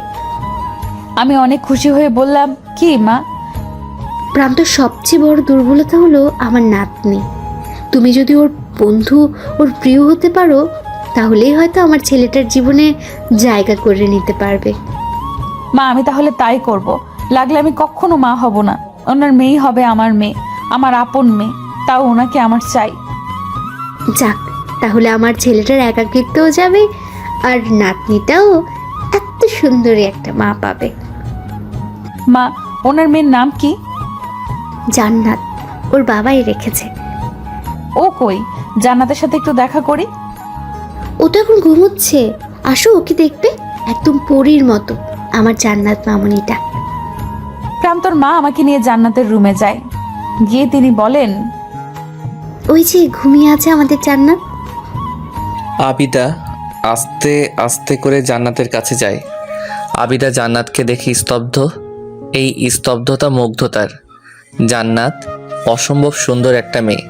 আমি অনেক খুশি হয়ে বললাম, কি মা? প্রান্তর সবচেয়ে বড় দুর্বলতা হলো আমার নাতনি। তুমি যদি ওর বন্ধু, ওর প্রিয় হতে পারো, তাহলেই হয়তো আমার ছেলেটার জীবনে জায়গা করে নিতে পারবে। মা আমি তাহলে তাই করব। লাগলে আমি কখনো মা হব না, ওনার মেয়েই হবে আমার মেয়ে, আমার আপন মেয়ে, তাও ওনাকে আমার চাই। যাক, তাহলে আমার ছেলেটার একাকিত্বও যাবে, আর নাতনিটাও এত সুন্দরী একটা মা পাবে। মা ওনার মেয়ের নাম কি? জান্নাত, ওর বাবাই রেখেছে। ও কই? জান্নাতের সাথে একটু দেখা করি। ও তো এখন ঘুমোচ্ছে, আসো ওকে দেখবে, একদম পরীর মতো আমার জান্নাত মামনিটা। প্রান্তর মা আমাকে নিয়ে জান্নাতের রুমে যায়। গিয়ে তিনি বলেন, ওই যে ঘুমিয়ে আছে আমাদের জান্নাত। আবিদা আস্তে আস্তে করে জান্নাতের কাছে যায়। আবিদা জান্নাতকে দেখে স্তব্ধ। এই স্তব্ধতা মুগ্ধতার। জান্নাত অসম্ভব সুন্দর একটা মেয়ে।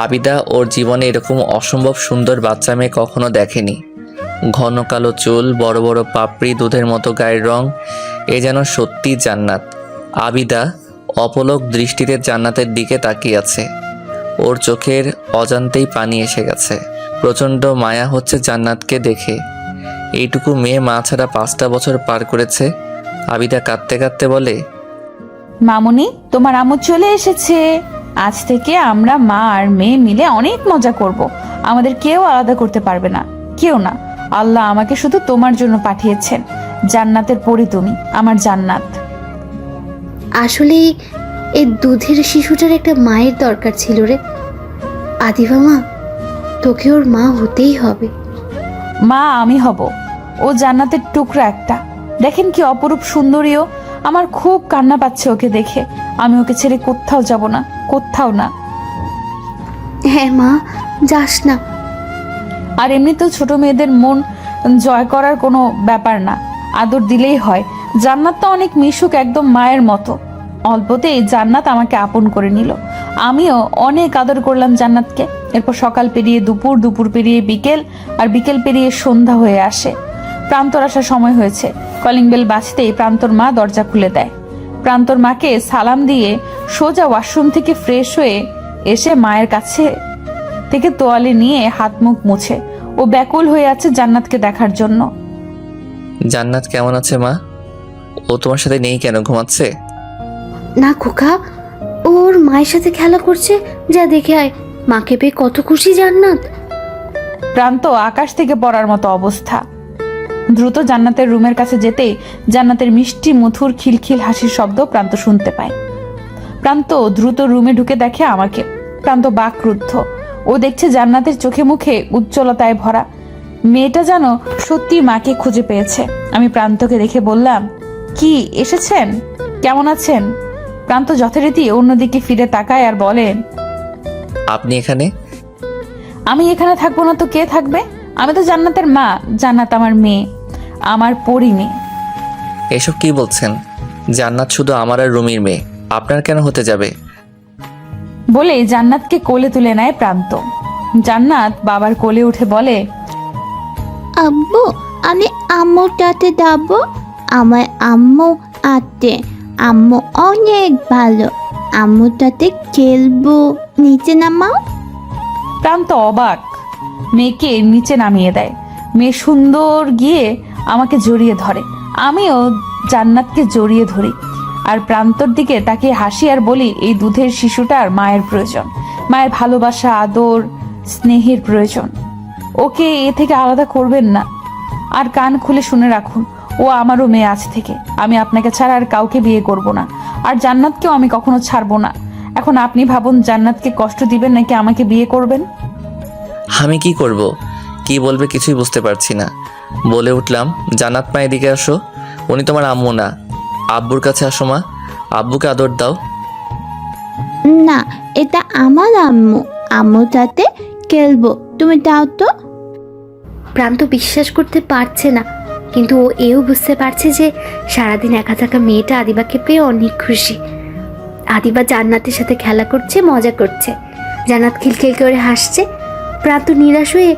আবিদা ওর জীবনে এরকম অসম্ভব সুন্দর বাচ্চা মেয়ে কখনো দেখেনি। ঘন কালো চুল, বড় বড় পাপড়ি, দুধের মতো গায়ের রং, এ যেন সত্যি জান্নাত। আবিদা অপলক দৃষ্টিতে জান্নাতের দিকে তাকিয়ে আছে। ওর চোখের অজান্তেই পানি এসে গেছে। প্রচণ্ড মায়া হচ্ছে জান্নাতকে দেখে। এইটুকু মেয়ে মা ছাড়া 5টা বছর পার করেছে। আবিদা কাঁদতে কাঁদতে বলে, মামুনি তোমার আম্মু চলে এসেছে। আজ থেকে আমরা মা আর মেয়ে মিলে অনেক মজা করব। আমাদের কেউ আলাদা করতে পারবে না, কেউ না। আল্লাহ আমাকে শুধু তোমার জন্য পাঠিয়েছেন। জান্নাতের পরি তুমি, আমার জান্নাত। আসলে এই দুধের শিশুটার একটা মায়ের দরকার ছিল রে। আদিবা মা, তোকে ওর মা হতেই হবে। মা আমি হব। ও জান্নাতের টুকরা একটা। দেখেন কি অপরূপ সুন্দরীও। আমার খুব কান্না পাচ্ছে ওকে দেখে। আমি ওকে ছেড়ে কোথাও যাব না, কোথাও না। হ্যাঁ মা, যাস না। আর এমনিতেও ছোট মেয়েদের মন জয় করার কোনো ব্যাপার না, আদর দিলেই হয়। জান্নাত তো অনেক মিশুক, একদম মায়ের মতো। অল্পতেই জান্নাত আমাকে আপন করে নিল। আমিও অনেক আদর করলাম জান্নাতকে। এরপর সকাল পেরিয়ে দুপুর, দুপুর পেরিয়ে বিকেল, আর বিকেল পেরিয়ে সন্ধ্যা হয়ে আসে। প্রান্তর আসার সময় হয়েছে। কলিং বেল বাজতেই প্রান্তর মা দরজা খুলে দেয়। প্রান্তর মাকে সালাম দিয়ে সোজা ওয়াশরুম থেকে ফ্রেশ হয়ে এসে মায়ের কাছে থেকে তোয়ালে নিয়ে হাত মুখ মুছে ও ব্যাকুল হয়ে আছে জান্নাতকে দেখার জন্য। জান্নাত কেমন আছে মা? ও তোমার সাথে নেই কেন? ঘুমাচ্ছে? না খোকা, ওর মায়ের সাথে খেলা করছে, যা দেখে আয়। মাকে পেয়ে কত খুশি জান্নাত। প্রান্ত আকাশ থেকে পড়ার মতো অবস্থা। দ্রুত জান্নাতের রুমের কাছে যেতেই জান্নাতের মিষ্টি মধুর খিলখিল হাসির শব্দ প্রান্ত শুনতে পায়। প্রান্ত দ্রুত রুমে ঢুকে দেখে আমাকে। প্রান্ত বাকরুদ্ধ। ও দেখছে জান্নাতের চোখে মুখে উজ্জ্বলতায় ভরা। মেয়েটা যেন সত্যি মাকে খুঁজে পেয়েছে। আমি প্রান্তকে দেখে বললাম, কি এসেছেন? কেমন আছেন? প্রান্ত যথারীতি অন্যদিকে ফিরে তাকায় আর বলে, আপনি এখানে? আমি এখানে থাকবো না তো কে থাকবে? আমি তো জান্নাতের মা, জান্নাত আমার মেয়ে, আমার পরি মেয়ে। এসব কি বলছেন? জান্নাত শুধু আমার আর রুমির মেয়ে, আপনার কেন হতে যাবে? বলে জান্নাতকে কোলে তুলে নেয় প্রান্ত। জান্নাত বাবার কোলে উঠে বলে, আব্বু আমি আম্মুটাতে যাবো। আমার আম্মু আছে, আম্মু অনেক ভালো, আম্মুটাতে খেলবো। নিচে নামাও। প্রান্ত অবাক। মেয়েকে নিচে নামিয়ে দেয়। মেয়ে সুন্দর গিয়ে আমাকে জড়িয়ে ধরে। আমিও জান্নাতকে জড়িয়ে ধরি আর প্রান্তর দিকে তাকিয়ে হাসি আর বলি, এই দুধের শিশুটার মায়ের প্রয়োজন, মায়ের ভালোবাসা, আদর, স্নেহের প্রয়োজন। ওকে এ থেকে আলাদা করবেন না। আর কান খুলে শুনে রাখুন, ও আমারও মেয়ে আজ থেকে। আমি আপনাকে ছাড়া আর কাউকে বিয়ে করব না, আর জান্নাতকেও আমি কখনো ছাড়বো না। এখন আপনি ভাবুন, জান্নাতকে কষ্ট দিবেন নাকি আমাকে বিয়ে করবেন? আমি কি করব? কি বলবে কিছুই বুঝতে পারছি না। বলে উঠলাম, জান্নাত মা এদিকে আসো। উনি তোমার আম্মু না। আব্বুর কাছে আসো মা, আব্বুকে আদর দাও। না, এটা আমার আম্মু, আম্মুর সাথে খেলবো। তুমি দাও তো। প্রান্ত বিশ্বাস করতে পারছে না কিন্তু ও এও বুঝতে পারছে যে সারাদিন একা থাকা মেয়েটা আদিবাকে পেয়ে অনেক খুশি। আদিবা জান্নাতের সাথে খেলা করছে, মজা করছে। জান্নাত খিলখিল করে হাসছে। প্রান্ত নিরাশ হয়ে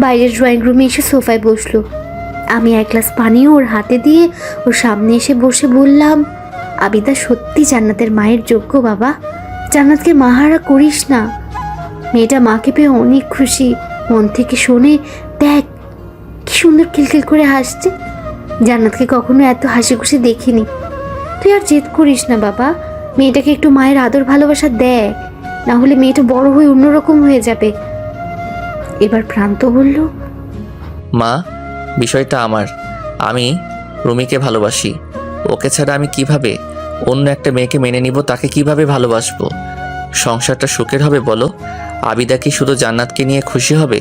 বাইরের ড্রয়িং রুমে এসে সোফায় বসলো। আমি এক গ্লাস পানিও ওর হাতে দিয়ে ওর সামনে এসে বসে বললাম, আবিদা সত্যি জান্নাতের মায়ের যোগ্য বাবা। জান্নাতকে মাহারা করিস না। মেয়েটা মাকে পেয়ে অনেক খুশি, মন থেকে শোনে। দেখ কি সুন্দর খিলখিল করে হাসছে। জান্নাতকে কখনো এত হাসি খুশি দেখিনি। তুই আর জেদ করিস না বাবা, মেয়েটাকে একটু মায়ের আদর ভালোবাসা দেয়, না হলে মেয়েটা বড় হয়ে অন্যরকম হয়ে যাবে। এবার প্রান্ত বলল, মা, বিষয়টা আমার। আমি রুমিকে ভালোবাসি। ওকে ছাড়া আমি কিভাবে অন্য একটা মেয়েকে মেনে নিব? তাকে কিভাবে ভালোবাসবো? সংসারটা সুখের হবে বলো? আবিদা কি শুধু জান্নাতকে নিয়ে খুশি হবে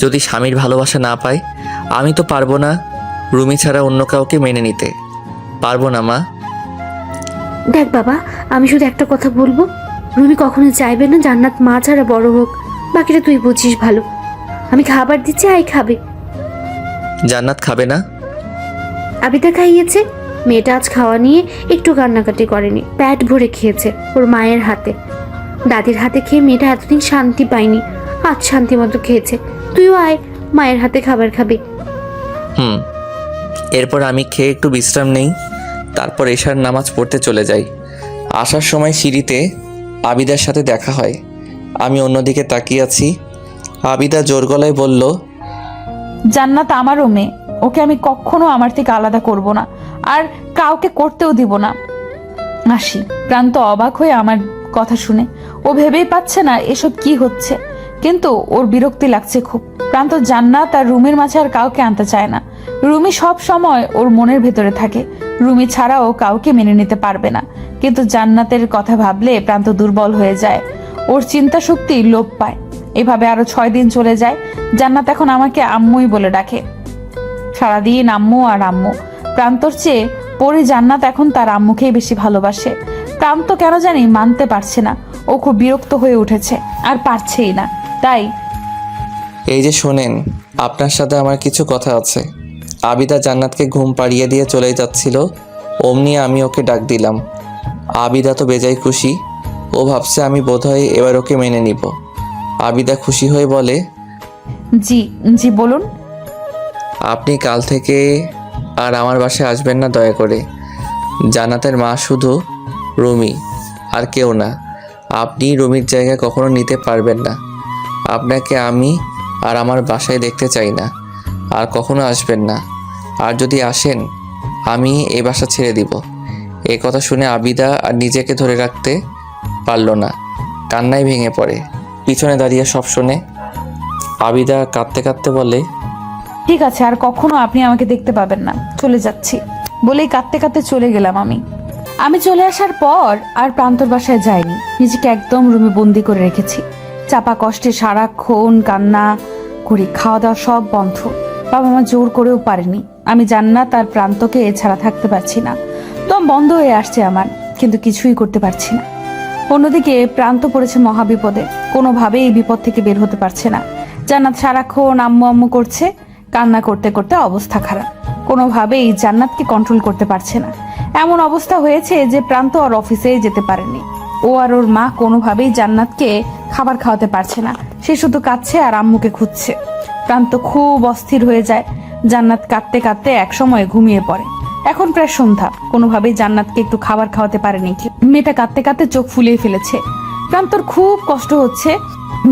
যদি স্বামীর ভালোবাসা না পায়? আমি তো পারবো না রুমি ছাড়া অন্য কাউকে মেনে নিতে। পারবো না মা। দেখ বাবা, আমি শুধু একটা কথা বলবো, রুমি কখনো চাইবে না জান্নাত মা ছাড়া বড় হোক। বাকিটা তুই বুঝিস ভালো। আমি খাবার দিচ্ছি, আই খাবে। জান্নাত খাবে না? আবিদা খাইয়েছে। মেয়েটা আজ খাওয়া নিয়ে একটু কান্নাকাটি করেনি, পেট ভরে খেয়েছে ওর মায়ের হাতে। দাদির হাতে খেয়ে মেয়েটা এতদিন শান্তি পায়নি, আজ শান্তি মতো খেয়েছে। তুইও আয়, মায়ের হাতে খাবার খাবি। এরপর আমি খেয়ে একটু বিশ্রাম নেই, তারপর এশার নামাজ পড়তে চলে যাই। আসার সময় সিঁড়িতে আবিদার সাথে দেখা হয়। আমি অন্যদিকে তাকিয়ে আছি। আবিদা জোর গলায় বলল, জান্নাত আমারও মেয়ে, ওকে আমি কখনো আমার থেকে আলাদা করব না, আর কাউকে করতেও দিব না। আসি। প্রান্ত অবাক হয়ে আমার কথা শুনে। ও ভেবেই পাচ্ছে না এসব কি হচ্ছে, কিন্তু ওর বিরক্তি লাগছে খুব। প্রান্ত জান্নাত আর রুমির মাঝে আর কাউকে আনতে চায় না। রুমি সব সময় ওর মনের ভেতরে থাকে। রুমি ছাড়াও কাউকে মেনে নিতে পারবে না, কিন্তু জান্নাতের কথা ভাবলে প্রান্ত দুর্বল হয়ে যায়। ওর চিন্তা শক্তি লোপ পায়। এভাবে আরো 6 দিন চলে যায়। জান্নাত এখন আমাকে আম্মুই বলে ডাকে। সারাদিন আম্মু আর আম্মু। প্রান্তর চেয়ে পরে জান্নাত এখন তার আম্মুকেই বেশি ভালোবাসে। প্রান্ত কেন জানি মানতে পারছে না। ও খুব বিরক্ত হয়ে উঠেছে, আর পারছেই না। তাই এই যে শোনেন, আপনার সাথে আমার কিছু কথা আছে। আবিদা জান্নাতকে ঘুম পাড়িয়ে দিয়ে চলে যাচ্ছিল, অমনি আমি ওকে ডাক দিলাম। আবিদা তো বেজায় খুশি। ও ভাবছে আমি বোধহয় এবার ওকে মেনে নিব। আবিদা খুশি হয়ে বলে, জি জি বলুন। আপনি কাল থেকে আর আমার বাসায় আসবেন না দয়া করে। জান্নাতের মা শুধু রুমি, আর কেউ না। আপনি রুমির জায়গা কখনো নিতে পারবেন না। আপনাকে আমি আর আমার বাসায় দেখতে চাই না। আর কখনো আসবেন না। আর যদি আসেন আমি এই বাসা ছেড়ে দিব। এই কথা শুনে আবিদা আর নিজেকে ধরে রাখতে পারল না, কান্নায় ভেঙে পড়ে। পিছনে দাঁড়িয়ে সব শুনে আবিদা কাঁদতে কাঁদতে বলে, ঠিক আছে, আর কখনো আপনি আমাকে দেখতে পাবেন না, চলে যাচ্ছি বলেই কাঁদতে কাঁদতে চলে গেলাম। আমি চলে আসার পর আর প্রান্তর বাসায় যাইনি। নিজেকে একদম রুমে বন্দি করে রেখেছি। চাপা কষ্টে সারাক্ষণ কান্না করি, খাওয়া দাওয়া সব বন্ধ। বাবা মা জোর করেও পারেনি। আমি জান্নাত আর প্রান্তকে এছাড়া থাকতে পারছি না। দম বন্ধ হয়ে আসছে আমার, কিন্তু কিছুই করতে পারছি না। অন্যদিকে প্রান্ত পড়েছে মহাবিপদে, কোনোভাবেই এই বিপদ থেকে বের হতে পারছে না। জান্নাত সারাক্ষণ আম্মু আম্মু করছে, কান্না করতে করতে অবস্থা খারাপ। কোনোভাবেই জান্নাতকে কন্ট্রোল করতে পারছে না। এমন অবস্থা হয়েছে যে প্রান্ত আর অফিসে যেতে পারেনি। ও আর ওর মা কোনোভাবেই জান্নাতকে খাবার খাওয়াতে পারছে না। সে শুধু কাঁদছে আর আম্মুকে খুঁজছে। প্রান্ত খুব অস্থির হয়ে যায়। জান্নাত কাঁদতে কাঁদতে একসময় ঘুমিয়ে পড়ে। এখন প্রায় সন্ধ্যা, কোনোভাবেই জান্নাতকে একটু খাবার খাওয়াতে পারেনি। মেয়েটা কাঁদতে কাঁদতে চোখ ফুলিয়ে ফেলেছে। প্রান্তর খুব কষ্ট হচ্ছে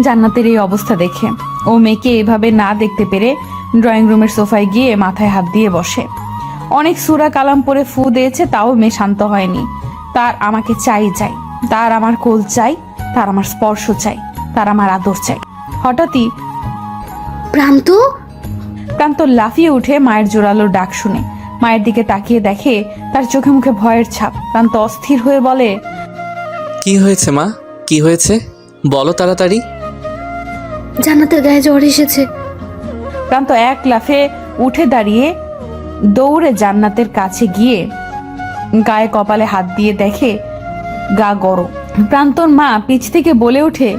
জান্নাতের এই অবস্থা দেখে। ও মেয়েকে এভাবে না দেখতে পেরে ড্রয়িং রুমের সোফায় গিয়ে মাথায় হাত দিয়ে বসে। অনেক সূরা কালাম পরে ফু দিয়েছে, তাও মেয়ে শান্ত হয়নি। তার আমাকে চাই, তার আমার কোল চাই, তার আমার স্পর্শ চাই, তার আমার আদর চাই। হঠাৎই প্রান্ত লাফিয়ে উঠে মায়ের জোরালো ডাক শুনে মায়ের দিকে তাকিয়ে দেখে তার চোখে মুখে ভয়ের ছাপ। প্রান্ত অস্থির হয়ে বলে, কি হয়েছে মা? কি হয়েছে বলো তাড়াতাড়ি। জান্নাতের গায়ে জ্বর এসেছে। প্রান্ত এক লাফে উঠে দাঁড়িয়ে দৌড়ে জান্নাতের কাছে গিয়ে গায়ে কপালে হাত দিয়ে দেখে গা গরম। প্রান্তর মা পিছ থেকে বলে ওঠে,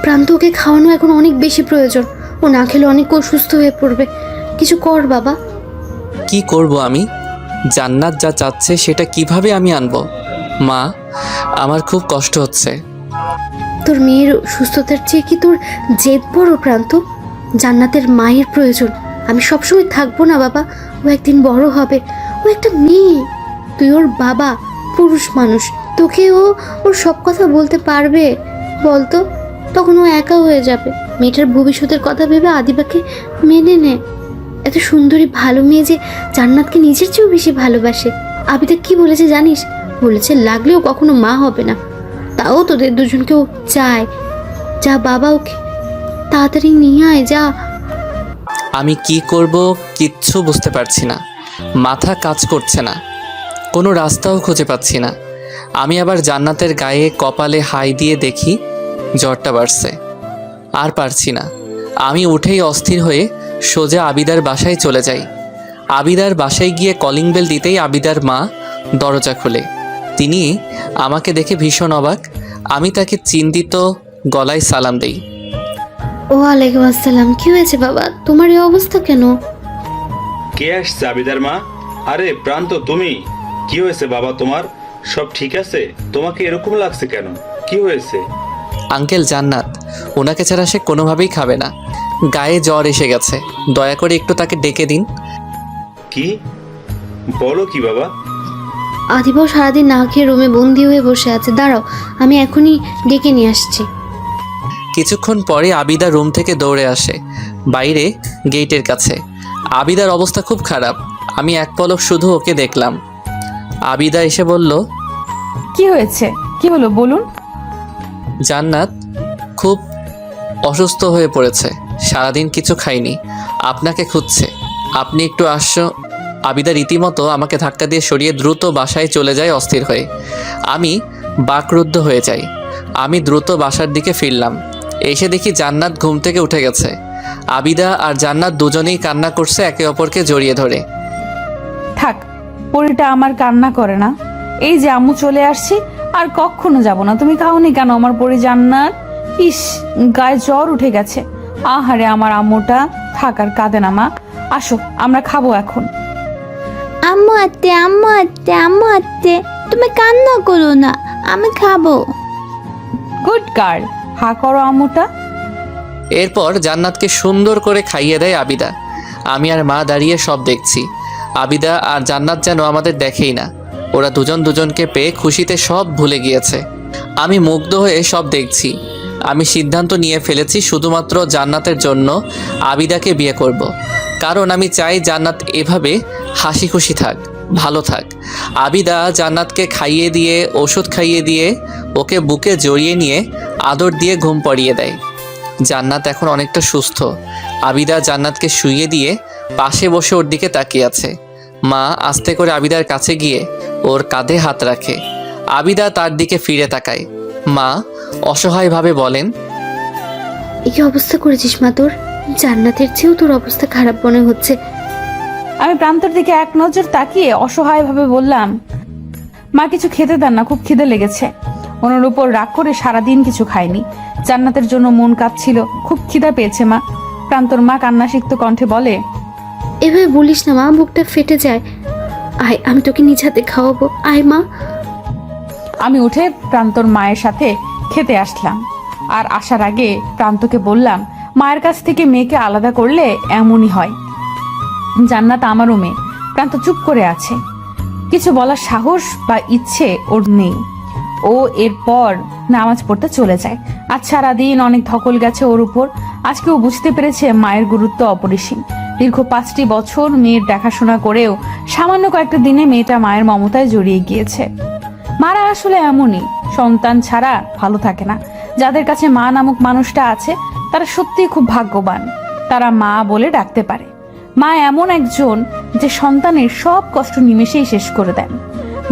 প্রান্তকে খাওয়ানো এখন অনেক বেশি প্রয়োজন। ও না খেলে অনেক অসুস্থ হয়ে পড়বে। কিছু কর বাবা। কি করব আমি? জান্নাত যা চাচ্ছে সেটা কিভাবে আমি আনবো? মা, আমার খুব কষ্ট হচ্ছে। তোর মেয়ের সুস্থতার চেয়ে কি তোর জেদ বড় প্রান্ত? জান্নাতের মায়ের প্রয়োজন। আমি সবসময় থাকবো না বাবা, ও একদিন বড় হবে, ও একটা মেয়ে, তুই ওর বাবা, পুরুষ মানুষ, তোকে ওর সব কথা বলতে পারবে বলতো? তখন ও একা হয়ে যাবে। মেয়েটার ভবিষ্যতের কথা ভেবে আদিবাকে মেনে নে। এত সুন্দরী ভালো মেয়ে যে জান্নাতকে নিজের চেয়েও বেশি ভালোবাসে। আবিদা কি বলেছে জানিস? বলেছে লাগলেও কখনো মা হবে না, তাও তোদের দুজনকেও চায়। যা বাবা, ওকে তাড়াতাড়ি নিয়ে আয়, যা। আমি কি করব কিচ্ছু বুঝতে পারছি না, মাথা কাজ করছে না, কোনো রাস্তাও খুঁজে পাচ্ছি না। আমি আবার জান্নাতের গায়ে কপালে হাই দিয়ে দেখি জ্বরটা বাড়ছে। আর পারছি না, আমি উঠেই অস্থির হয়ে সোজা আবিদার বাসায় চলে যাই। আবিদার বাসায় গিয়ে কলিং বেল দিতেই আবিদার মা দরজা খুলে। তিনি আমাকে দেখে ভীষণ অবাক। আমি তাকে চিন্তিত গলায় সালাম দেই। ওয়ালাইকুম আসসালাম। কি হয়েছে বাবা, তোমার এই অবস্থা কেন? কে আসছে আবিদার মা? আরে প্রান্ত, তুমি? কি হয়েছে বাবা তোমার? সব ঠিক আছে? তোমাকে এরকম লাগছে কেন? কি হয়েছে? আঙ্কেল, জান্নাত, ওনাকে ছাড়া সে কোনোভাবেই খাবে না। গায়ে জ্বর এসে গেছে, দয়া করে একটু তাকে ডেকে দিন। কি বলো কি বাবা? আদিবাও সারাদিন না খেয়ে রুমে বন্দি হয়ে বসে আছে। দাঁড়াও, আমি এখনই ডেকে নিয়ে আসছি। কিছুক্ষণ পরে আবিদা রুম থেকে দৌড়ে আসে বাইরে গেটের কাছে। আবিদার অবস্থা খুব খারাপ। আমি এক পলক শুধু ওকে দেখলাম। আবিদা এসে বলল, কি হয়েছে? কি হলো বলুন। জান্নাত খুব অসুস্থ হয়ে পড়েছে, সারাদিন কিছু খাইনি, আপনাকে খুঁজছে, আপনি একটু আসো। আবিদা রীতিমতো আমাকে ধাক্কা দিয়ে সরিয়ে দ্রুত বাসায় চলে যায় অস্থির হয়ে। আমি বাকরুদ্ধ হয়ে যাই। আমি দ্রুত বাসার দিকে ফিরলাম। এসে দেখি জান্নাত ঘুম থেকে উঠে গেছে। আবিদা আর জান্নাত দুজনেই কান্না করছে একে অপরকে জড়িয়ে ধরে। থাক, পরিটা আমার কান্না করে না। এই যে আম্মু চলে আসছি, আর কখনো যাব না। তুমি খাওনি কেন আমার পরি জান্নাত? ইস, গায়ে জ্বর উঠে গেছে। আহারে আমার আম্মুটা। থাক আর কাঁদে না মা, আসো আমরা খাবো এখন। আম্মু আত্তে, আম্মু আত্তে, আম্মু আত্তে, তুমি কান্না করো না, আমি খাবো। গুড গার্ল, হা করো আম্মুটা। এরপর জান্নাতকে সুন্দর করে খাইয়ে দেয় আবিদা। আমি আর মা দাঁড়িয়ে সব দেখছি। আবিদা আর জান্নাত যেন আমাদের দেখেই না। ওরা দুজন দুজনকে পেয়ে খুশিতে সব ভুলে গিয়েছে। আমি মুগ্ধ হয়ে সব দেখছি। আমি সিদ্ধান্ত নিয়ে ফেলেছি শুধুমাত্র জান্নাতের জন্য আবিদাকে বিয়ে করব। কারণ আমি চাই জান্নাত এভাবে হাসি খুশি থাক, ভালো থাক। আবিদা জান্নাতকে খাইয়ে দিয়ে, ওষুধ খাইয়ে দিয়ে, ওকে বুকে জড়িয়ে নিয়ে আদর দিয়ে ঘুম পাড়িয়ে দেয়। জান্নাত এখন অনেকটা সুস্থ। আবিদা জান্নাতকে শুইয়ে দিয়ে পাশে বসে ওর দিকে তাকিয়ে আছে। মা আস্তে করে আবিদার কাছে গিয়ে ওর কাঁধে হাত রাখে। আবিদা তার দিকে ফিরে তাকায়। মা অসহায়ভাবে বলেন, এই অবস্থা করেছিস মা তোর? জান্নাতের চেয়েও তোর অবস্থা খারাপ মনে হচ্ছে। আমি প্রান্তর দিকে এক নজর তাকিয়ে অসহায়ভাবে বললাম, মা কিছু খেতে দেন না, খুব খিদে লেগেছে। ওনার উপর রাগ করে সারাদিন কিছু খাইনি। জান্নাতের জন্য মন কাঁদছিল, খুব খিদা পেয়েছে মা। প্রান্তর মা কান্নাসিক্ত কণ্ঠে বলে, এভাবে বলিস না মা, বুকটা ফেটে যায়। আয়, আমি তোকে নিজ হাতে খাওয়াবো, আয় মা। আমি উঠে প্রান্তর মায়ের সাথে খেতে আসলাম। আর আসার আগে প্রান্তকে বললাম, মায়ের কাছ থেকে মেয়েকে আলাদা করলে এমনই হয়। জান্নাত আমারও মেয়ে। প্রান্ত চুপ করে আছে, কিছু বলার সাহস বা ইচ্ছে ওর নেই। ও এরপর নামাজ পড়তে চলে যায়। আজ সারাদিন অনেক ধকল গেছে ওর উপর। আজকে ও বুঝতে পেরেছে মায়ের গুরুত্ব অপরিসীম। দীর্ঘ 5টি বছর মেয়ের দেখাশোনা করেও সামান্য কয়েকটা দিনে মেয়েটা মায়ের মমতায় জড়িয়ে গিয়েছে। মারা আসলে এমনই, সন্তান ছাড়া ভালো থাকে না। যাদের কাছে মা নামক মানুষটা আছে তারা সত্যিই খুব ভাগ্যবান। তারা মা বলে ডাকতে পারে। মা এমন একজন যে সন্তানের সব কষ্ট নিমেষেই শেষ করে দেন।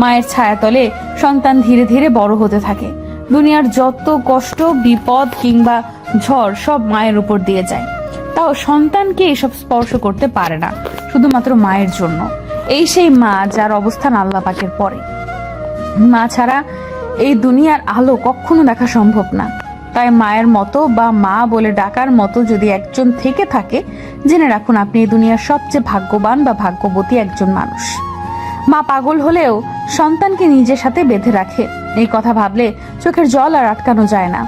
মায়ের ছায়াতলে সন্তান ধীরে ধীরে বড় হতে থাকে। দুনিয়ার যত কষ্ট, বিপদ কিংবা ঝড় সব মায়ের উপর দিয়ে যায়। তাও সন্তানকে এসব স্পর্শ করতে পারে না, শুধুমাত্র মায়ের জন্য। এই সেই মা যার অবস্থান আল্লাহ পাকের পরে। মা ছাড়া এই দুনিয়ার আলো কখনো দেখা সম্ভব না। তাই মায়ের মতো বা মা বলে ডাকার মতো যদি একজন থেকে থাকে, জেনে রাখুন আপনি এই দুনিয়ার সবচেয়ে ভাগ্যবান বা ভাগ্যবতী একজন মানুষ। মা পাগল হলেও সন্তানকে নিজের সাথে বেঁধে রাখে, এই কথা ভাবলে চোখের জল আর আটকানো যায় না।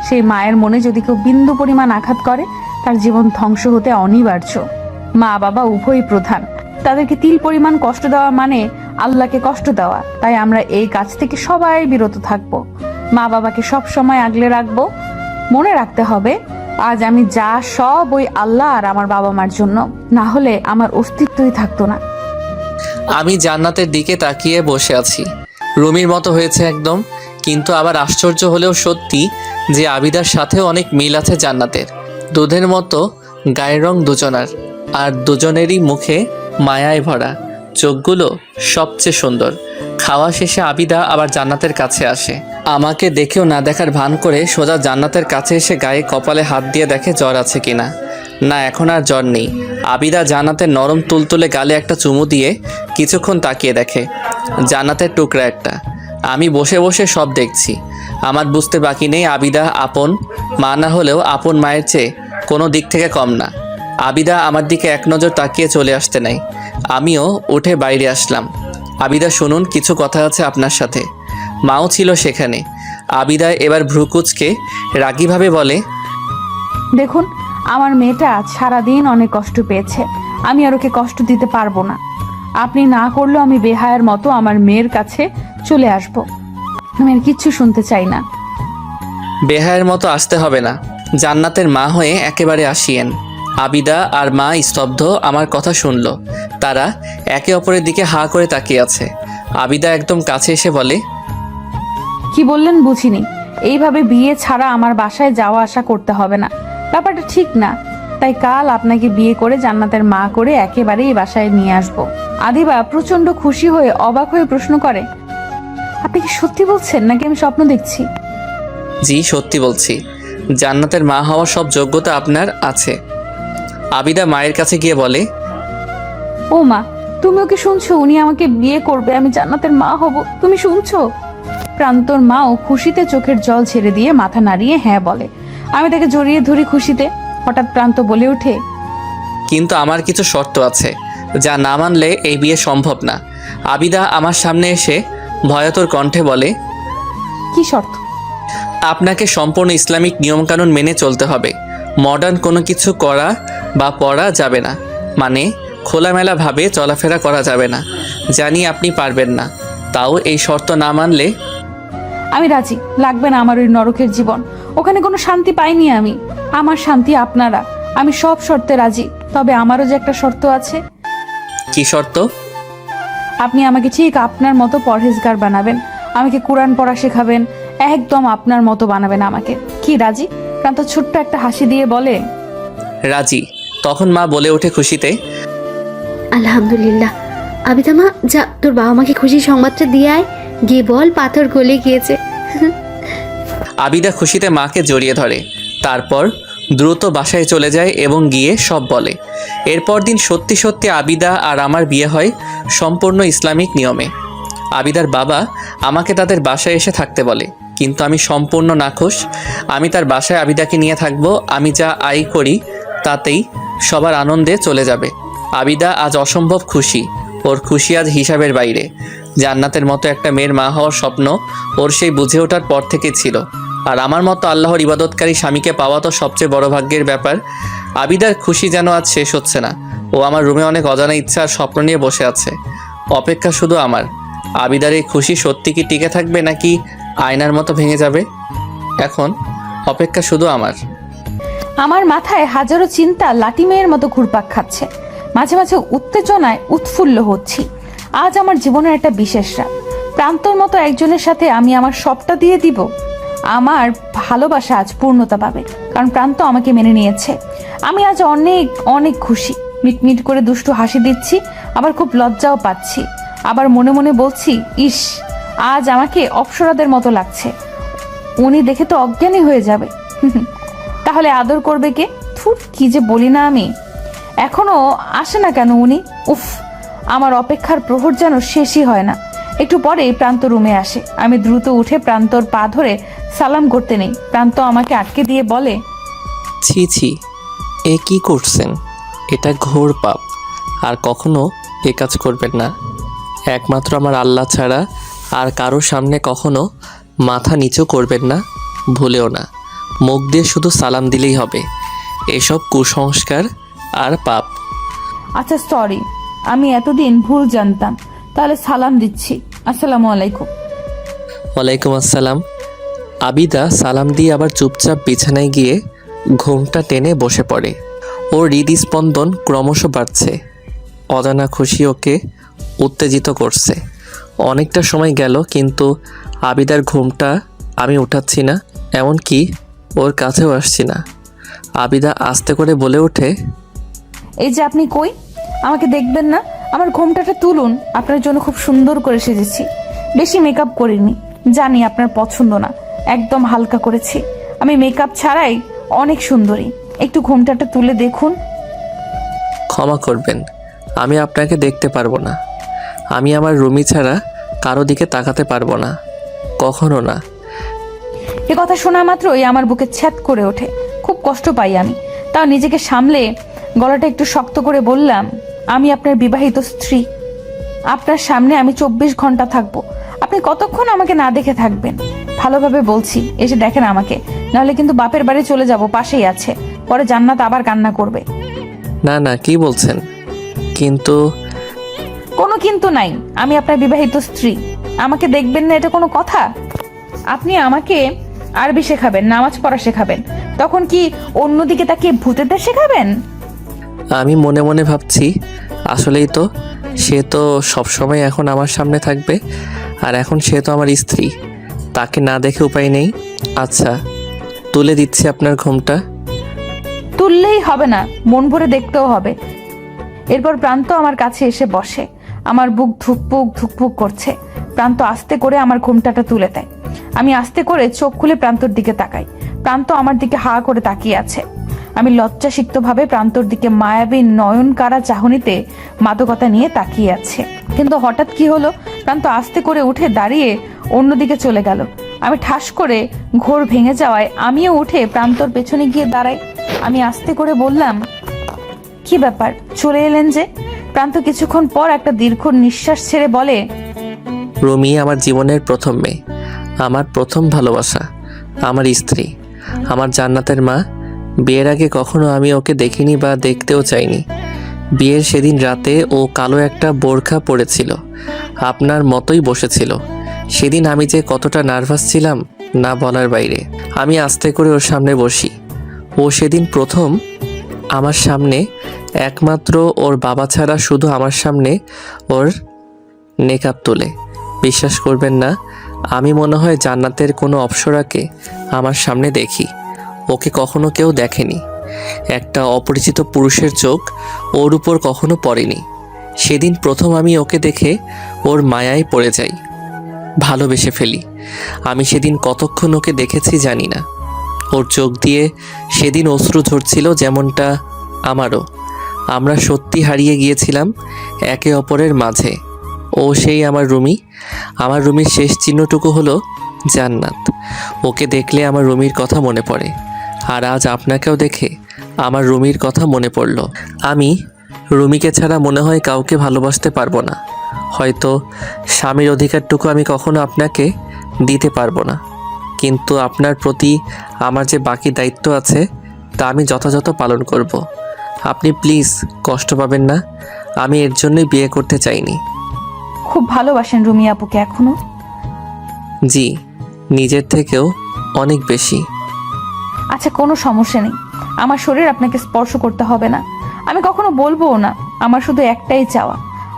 সেই মায়ের মনে যদি কেউ বিন্দু পরিমাণ আঘাত করে, তার জীবন ধ্বংস হতে অনিবার্য। মা বাবা উভয়ই প্রধান, তাদেরকে তিল পরিমাণ কষ্ট দেওয়া মানে আল্লাহকে কষ্ট দেওয়া। তাই আমরা এই কাজ থেকে সবাই বিরত থাকবো, মা বাবাকে সব সময় আগলে রাখবো। মনে রাখতে হবে, আজ আমি যা সব ওই আল্লাহ আর আমার বাবা মার জন্য, না হলে আমার অস্তিত্বই থাকতো না। আমি জান্নাতের দিকে তাকিয়ে বসে আছি। রুমির মতো হয়েছে একদম, কিন্তু আবার আশ্চর্য হলেও সত্যি যে আবিদার সাথেও অনেক মিল আছে জান্নাতের। দুধের মতো গায়ের রং দুজনার, আর দুজনেরই মুখে মায়ায় ভরা, চোখগুলো সবচেয়ে সুন্দর। খাওয়া শেষে আবিদা আবার জান্নাতের কাছে আসে। আমাকে দেখেও না দেখার ভান করে সোজা জান্নাতের কাছে এসে গায়ে কপালে হাত দিয়ে দেখে জ্বর আছে কিনা। না, এখন আর জ্বর নেই। আবিদা জান্নাতের নরম তুলতুলে গালে একটা চুমু দিয়ে কিছুক্ষণ তাকিয়ে দেখে। জান্নাতের টুকরা একটা। আমি বসে বসে সব দেখছি। আমার বুঝতে বাকি নেই আবিদা আপন মা না হলেও আপন মায়ের চেয়ে কোনো দিক থেকে কম না। আবিদা আমার দিকে এক নজর তাকিয়ে চলে আসতে নাই। আমিও উঠে বাইরে আসলাম। আবিদা শুনুন, কিছু কথা আছে আপনার সাথে। মাও ছিল সেখানে। আবিদা এবার ভ্রুকুচকে রাগীভাবে বলে, দেখুন, আমার মেয়েটা আজ সারাদিন অনেক কষ্ট পেয়েছে, আমি আর ওকে কষ্ট দিতে পারবো না। আপনি না করলেও আমি বেহায়ের মতো আমার মেয়ের কাছে চলে আসব। আমি আর কিচ্ছু শুনতে চাই না। বেহায়ের মতো আসতে হবে না, জান্নাতের মা হয়ে একেবারে আসিয়েন। আবিদা আর মা স্তব্ধ আমার কথা শুনল। তারা একে অপরের দিকে হা করে তাকিয়ে আছে। আবিদা একদম কাছে এসে বলে, কি বললেন বুঝিনি। এইভাবে বিয়ে ছাড়া আমার বাসায় যাওয়া আসা করতে হবে না, ব্যাপারটা ঠিক না। তাই কাল আপনাকে বিয়ে করে জান্নাতের মা করে একেবারেই বাসায় নিয়ে আসব। আদিবা প্রচন্ড খুশি হয়ে অবাক হয়ে প্রশ্ন করে, আপনি কি সত্যি বলছেন নাকি আমি স্বপ্ন দেখছি? জি, সত্যি বলছি। জান্নাতের মা হওয়ার সব যোগ্যতা আপনার আছে। আবিদা মায়ের কাছে গিয়ে বলে, ও মা, তুমি ওকে শুনছো? উনি আমাকে বিয়ে করবে, আমি জান্নাতের মা হব, তুমি শুনছো? প্রান্তর মাও খুশিতে চোখের জল ছেড়ে দিয়ে মাথা নাড়িয়ে হ্যাঁ বলে। আমি তাকে জড়িয়ে ধরি খুশিতে। হঠাৎ প্রান্ত বলে ওঠে, কিন্তু আমার কিছু শর্ত আছে, যা না মানলে এই বিয়ে সম্ভব না। আবিদা আমার সামনে এসে ভয়াতর কণ্ঠে বলে, কি শর্ত? আপনাকে সম্পূর্ণ ইসলামিক নিয়মকানুন মেনে চলতে হবে। মডার্ন কোনো কিছু করা বা পড়া যাবে না, মানে খোলামেলাভাবে চলাফেরা করা যাবে না। জানি আপনি পারবেন না, তাও এই শর্ত না মানলে। আমি রাজি, লাগবে না আমার ওই নরকের জীবন। ওখানে কোনো শান্তি পাইনি আমি। আমার শান্তি আপনারা। আমি সব শর্তে রাজি, তবে আমারও যে একটা শর্ত আছে। কি শর্ত? আপনি আমাকে ঠিক আপনার মতো পরহেজগার বানাবেন, আমাকে কোরআন পড়া শেখাবেন, একদম আপনার মতো বানাবেন আমাকে। কি রাজি? প্রান্ত ছোট্ট একটা হাসি দিয়ে বলে, রাজি। তখন মা বলে ওঠে খুশিতে, আলহামদুলিল্লাহ। আবিদা মা, যা তোর বাবা মাকে খুশির সংবাদটা দিয়ে আয়, গিয়ে বল পাথর গলে গিয়েছে। আবিদা খুশিতে মাকে জড়িয়ে ধরে। তারপর দ্রুত বাসায় চলে যায় এবং গিয়ে সব বলে। এরপর দিন সত্যি সত্যি আবিদা আর আমার বিয়ে হয় সম্পূর্ণ ইসলামিক নিয়মে। আবিদার বাবা আমাকে তাদের বাসায় এসে থাকতে বলে, কিন্তু আমি সম্পূর্ণ নাখোশ। আমি তার বাসায় আবিদাকে নিয়ে থাকবো। আমি যা আয় করি তাতেই সবার আনন্দে চলে যাবে। আবিদা আজ অসম্ভব খুশি। ওর খুশি আজ হিসাবের বাইরে। জান্নাতের মতো একটা মেয়ের মা হওয়ার স্বপ্ন ওর সেই বুঝে ওঠার পর থেকে ছিল। আর আমার মতো আল্লাহর ইবাদতকারী স্বামীকে পাওয়া তো সবচেয়ে বড় ভাগ্যের ব্যাপার। আবিদার খুশি যেন আজ শেষ হচ্ছে না। ও আমার রুমে অনেক অজানা ইচ্ছা আর স্বপ্ন নিয়ে বসে আছে, অপেক্ষা শুধু আমার। আবিদার এই খুশি সত্যি কি টিকে থাকবে নাকি আয়নার মতো ভেঙে যাবে? এখন অপেক্ষা শুধু আমার। আমার মাথায় হাজারো চিন্তা লাঠি মেয়ের মতো ঘুরপাক খাচ্ছে। মাঝে মাঝে উত্তেজনায় উৎফুল্ল হচ্ছি। আজ আমার জীবনের একটা বিশেষ রাত। প্রান্তর মতো একজনের সাথে আমি আমার সবটা দিয়ে দিব। আমার ভালোবাসা আজ পূর্ণতা পাবে, কারণ প্রান্ত আমাকে মেনে নিয়েছে। আমি আজ অনেক অনেক খুশি। মিটমিট করে দুষ্টু হাসি দিচ্ছি, আবার খুব লজ্জাও পাচ্ছি। আবার মনে মনে বলছি, ইস, আজ আমাকে অপ্সরাদের মতো লাগছে। উনি দেখে তো অজ্ঞানী হয়ে যাবে। তাহলে আদর করবে কে? থুর, কি যে বলি না আমি। এখনো আসে না কেন উনি? উফ, আমার অপেক্ষার প্রহর যেন শেষই হয় না। একটু পরে প্রান্ত রুমে আসে। আমি দ্রুত উঠে প্রান্তর পা ধরে সালাম করতে নেই। প্রান্ত আমাকে আটকে দিয়ে বলে, ছি ছি, এ কি করছেন? এটা ঘোর পাপ। আর কখনো এ কাজ করবেন না। একমাত্র আমার আল্লাহ ছাড়া আর কারো সামনে কখনো মাথা নিচু করবেন না, ভুলেও না। মুখ দিয়ে শুধু সালাম দিলেই হবে। এসব কুসংস্কার আর পাপ। আচ্ছা সরি, আমি এতদিন ভুল জানতাম। তাহলে সালাম দিচ্ছি। আসসালামু আলাইকুম। ওয়ালাইকুম আসসালাম। আবিদা সালাম দিয়ে আবার চুপচাপ বিছানায় গিয়ে ঘুমটা টেনে বসে পড়ে। ওর হৃদস্পন্দন ক্রমশ বাড়ছে। অজানা খুশি ওকে উত্তেজিত করছে। অনেকটা সময় গেল, কিন্তু আবিদার ঘুমটা আমি উঠাচ্ছি না, এমনকি ওর কাছেও আসছি না। আবিদা আস্তে করে বলে ওঠে, এই যে আপনি কই? আমাকে দেখবেন না? আমার ঘোমটাটা তুলুন, আপনার জন্য খুব সুন্দর করে সেজেছি। বেশি মেকআপ করিনি, জানি আপনার পছন্দ না, একদম হালকা করেছি। আমি মেকআপ ছাড়াই অনেক সুন্দরী। একটু ঘোমটাটা তুলে দেখুন। ক্ষমা করবেন, আমি আপনাকে দেখতে পারবো না। আমি আমার রুমি ছাড়া কারো দিকে তাকাতে পারবো না, কখনো না। এ কথা শোনা মাত্রই আমার বুকে ছ্যাদ করে ওঠে। খুব কষ্ট পাই আমি। তাও নিজেকে সামলে গলাটা একটু শক্ত করে বললাম, আমি আপনার বিবাহিত স্ত্রী। আপনার সামনে আমি 24 ঘন্টা থাকবো। আপনি কতক্ষণ আমাকে না দেখে থাকবেন? ভালোভাবে বলছি, এসে দেখেন আমাকে, নাহলে কিন্তু বাপের বাড়ি চলে যাব, পাশেই আছে। পরে জান্নাত আবার কান্না করবে। না না, কি বলছেন? কিন্তু কোনো কিন্তু নাই, আমি আপনার বিবাহিত স্ত্রী। আমাকে দেখবেন না, এটা কোনো কথা? আপনি আমাকে আরবি শেখাবেন, নামাজ পড়া শেখাবেন, তখন কি অন্যদিকে তাকিয়ে ভূতেদের শেখাবেন? আমি মনে মনে ভাবছি, আসলেই তো, সে তো সবসময় এখন আমার সামনে থাকবে। আর এখন সে তো আমার স্ত্রী, তাকে না দেখে উপায় নেই। আচ্ছা, তুলে দিচ্ছি আপনার ঘুমটা। তুললেই হবে না, মন ভরে দেখতেও হবে। এরপর প্রান্ত আমার কাছে এসে বসে। আমার বুক ধুকপুক ধুকপুক করছে। প্রান্ত আস্তে করে আমার ঘোমটাটা তুলে দেয়। আমি আস্তে করে চোখ খুলে প্রান্তর দিকে তাকাই। প্রান্ত আমার দিকে হা করে তাকিয়ে আছে। আমি লজ্জাসিক্তভাবে প্রান্তর দিকে মায়াবী নয়ন কারা চাহনিতে মাদকতা নিয়ে তাকিয়ে আছে। কিন্তু হঠাৎ কি হলো, প্রান্ত আস্তে করে উঠে দাঁড়িয়ে অন্যদিকে চলে গেল। আমি ঠাস করে ঘোর ভেঙে যাওয়ায় আমিও উঠে প্রান্তর পেছনে গিয়ে দাঁড়াই। আমি আস্তে করে বললাম, কি ব্যাপার, চলে এলেন যে? প্রান্ত কিছুক্ষণ পর একটা দীর্ঘ নিঃশ্বাস ছেড়ে বলে, রুমি আমার জীবনের প্রথম মেয়ে, আমার প্রথম ভালোবাসা, আমার স্ত্রী, আমার জান্নাতের মা। বিয়ের আগে কখনো আমি ওকে দেখিনি বা দেখতেও চাইনি। বিয়ের সেদিন রাতে ও কালো একটা বোরখা পরেছিল, আপনার মতোই বসেছিল। সেদিন আমি যে কতটা নার্ভাস ছিলাম, না বলার বাইরে। আমি আস্তে করে ওর সামনে বসি। ও সেদিন প্রথম আমার সামনে, একমাত্র ওর বাবা ছাড়া শুধু আমার সামনে ওর নেকাব তোলে। বিশ্বাস করবেন না, আমি মনে হয় জান্নাতের কোনো অপ্সরাকে আমার সামনে দেখি। ওকে কখনো কেউ দেখেনি। একটা অপরিচিত পুরুষের চোখ ওর উপর কখনো পড়েনি। সেদিন প্রথম আমি ওকে দেখে ওর মায়ায় পড়ে যাই, ভালোবেসে ফেলি। আমি সেদিন কতক্ষণ ওকে দেখেছি জানি না। ওর চোখ দিয়ে সেদিন অশ্রু ঝরছিল, যেমনটা আমারও। আমরা সত্যি হারিয়ে গিয়েছিলাম একে অপরের মাঝে। ও সেই আমার রুমি। আমার রুমির শেষ চিহ্নটুকু হলো জান্নাত। ওকে দেখলে আমার রুমির কথা মনে পড়ে। আর আজ আপনাকেও দেখে আমার রুমির কথা মনে পড়ল। আমি রুমিকে ছাড়া মনে হয় কাউকে ভালোবাসতে পারবো না। হয়তো স্বামীর অধিকারটুকু আমি কখনো আপনাকে দিতে পারবো না, কিন্তু আপনার প্রতি আমার যে বাকি দায়িত্ব আছে তা আমি যথাযথ পালন করব। আপনি প্লিজ কষ্ট পাবেন না। আমি এর জন্যই বিয়ে করতে চাইনি। খুব ভালোবাসেন রুমি আপুকে এখনো? জি, নিজের থেকেও অনেক বেশি। আচ্ছা, কোনো সমস্যা নেই। আমার শরীর আপনাকে স্পর্শ করতে হবে না, আমি কখনো বলবোও না। আমার শুধু একটাই চাওয়া,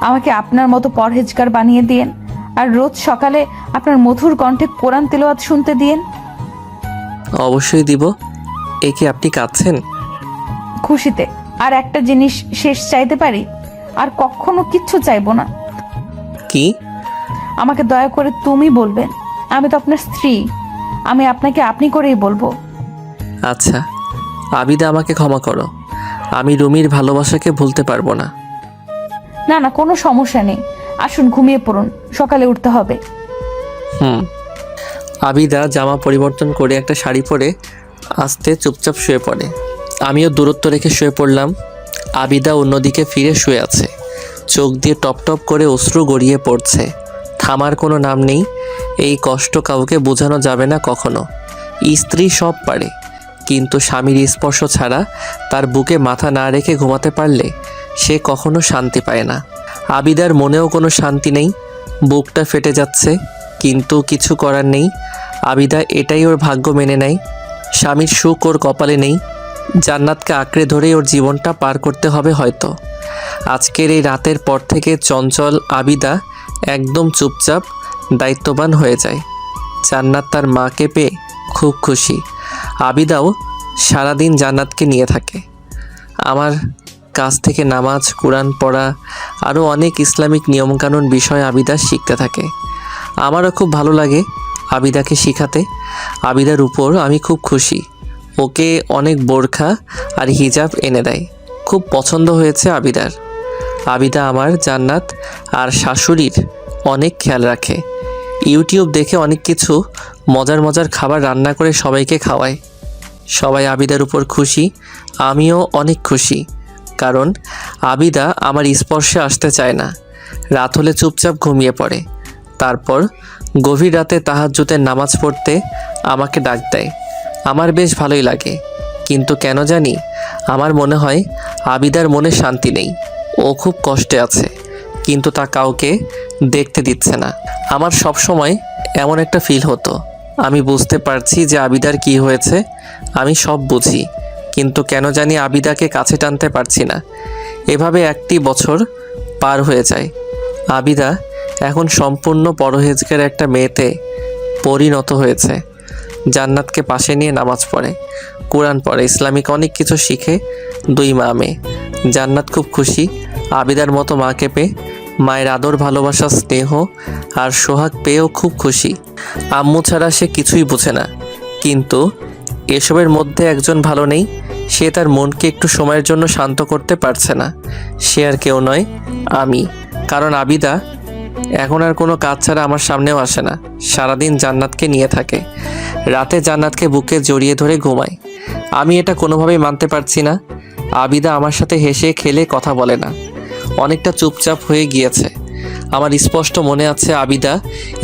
আমাকে আপনার মতো পরহেজগার বানিয়ে দিয়েন। আর রোজ সকালে আপনার মধুর কণ্ঠে কোরআন তেলাওয়াত শুনতে দিয়েন। অবশ্যই দিব। এ কি আপনি কাঁদছেন? খুশিতে। আর একটা জিনিস শেষ চাইতে পারি? আর কখনো কিচ্ছু চাইবো না। কি? আমাকে দয়া করে তুমি বলবেন। আমি তো আপনার স্ত্রী, আমি আপনাকে আপনি করেই বলবো। আচ্ছা, আবিদা আমাকে ক্ষমা করো। আমি রুমির ভালোবাসাকে ভুলতে পারবো না। না না, কোনো সমস্যা নেই। আসুন ঘুমিয়ে পড়ুন, সকালে উঠতে হবে। আবিদা জামা পরিবর্তন করে একটা শাড়ি পরে আস্তে চুপচাপ শুয়ে পড়ে। আমিও দূরত্ব রেখে শুয়ে পড়লাম। আবিদা অন্যদিকে ফিরে শুয়ে আছে। চোখ দিয়ে টপ টপ করে অশ্রু গড়িয়ে পড়ছে। থামার কোনো নাম নেই। এই কষ্ট কাউকে বোঝানো যাবে না কখনো। স্ত্রী সব পারে, কিন্তু স্বামীর স্পর্শ ছাড়া তার বুকে মাথা না রেখে ঘুমাতে পারলে সে কখনো শান্তি পায় না। আবিদার মনেও কোনো শান্তি নেই। বুকটা ফেটে যাচ্ছে, কিন্তু কিছু করার নেই। আবিদা এটাই ওর ভাগ্য মেনে নেয়। স্বামীর সুখ ওর কপালে নেই। জান্নাতকে আঁকড়ে ধরেই ওর জীবনটা পার করতে হবে হয়তো। আজকের এই রাতের পর থেকে চঞ্চল আবিদা একদম চুপচাপ দায়িত্ববান হয়ে যায়। জান্নাত তার মাকে পেয়ে খুব খুশি। আবিদাও সারাদিন জান্নাতকে নিয়ে থাকে। আমার কাছ থেকে নামাজ, কোরআন পড়া, আরও অনেক ইসলামিক নিয়মকানুন বিষয় আবিদা শিখতে থাকে। আমারও খুব ভালো লাগে আবিদাকে শিখাতে। আবিদার উপর আমি খুব খুশি। ওকে অনেক বোরখা আর হিজাব এনে দেয়। খুব পছন্দ হয়েছে আবিদার। আবিদা আমার, জান্নাত আর শাশুড়ির অনেক খেয়াল রাখে। ইউটিউব দেখে অনেক কিছু মজার মজার খাবার রান্না করে সবাইকে খাওয়ায়। সবাই আবিদার উপর খুশি। আমিও অনেক খুশি, কারণ আবিদা আমার স্পর্শে আসতে চায় না। রাত হলে চুপচাপ ঘুমিয়ে পড়ে। তারপর গভীর রাতে তাহাজ্জুদের নামাজ পড়তে আমাকে ডাক দেয়। আমার বেশ ভালোই লাগে, কিন্তু কেন জানি আমার মনে হয় আবিদার মনে শান্তি নেই। ও খুব কষ্টে আছে, কিন্তু তা কাউকে দেখতে দিচ্ছে না। আমার সব সময় এমন একটা ফিল হতো। আমি বুঝতে পারছি যে আবিদার কি হয়েছে। আমি সব বুঝি, কিন্তু কেন জানি আবিদাকে কাছে টানতে পারছি না। এভাবে একটি বছর পার হয়ে যায়। আবিদা এখন সম্পূর্ণ পরহেজগার একটা মেয়েতে পরিণত হয়েছে। জান্নাতকে পাশে নিয়ে নামাজ পড়ে, কোরআন পড়ে, ইসলামিক অনেক কিছু শিখে। 2 মা মেয়ে। জান্নাত খুব খুশি আবিদার মতো মাকে পেয়ে। মায়ের আদর, ভালোবাসা, স্নেহ আর সোহাগ পেয়েও খুব খুশি। আম্মু ছাড়া সে কিছুই বোঝে না, কিন্তু এসবের মধ্যে একজন ভালো নেই। সে তার মনকে একটু সময়ের জন্য শান্ত করতে পারছে না। সে আর কেউ নয়, আমি। কারণ আবিদা এখন আর কোনো কাজ ছাড়া আমার সামনেও আসে না। সারাদিন জান্নাতকে নিয়ে থাকে। রাতে জান্নাতকে বুকে জড়িয়ে ধরে ঘুমায়। আমি এটা কোনোভাবেই মানতে পারছি না। আবিদা আমার সাথে হেসে খেলে কথা বলে না, অনেকটা চুপচাপ হয়ে গিয়েছে। আমার স্পষ্ট মনে আছে আবিদা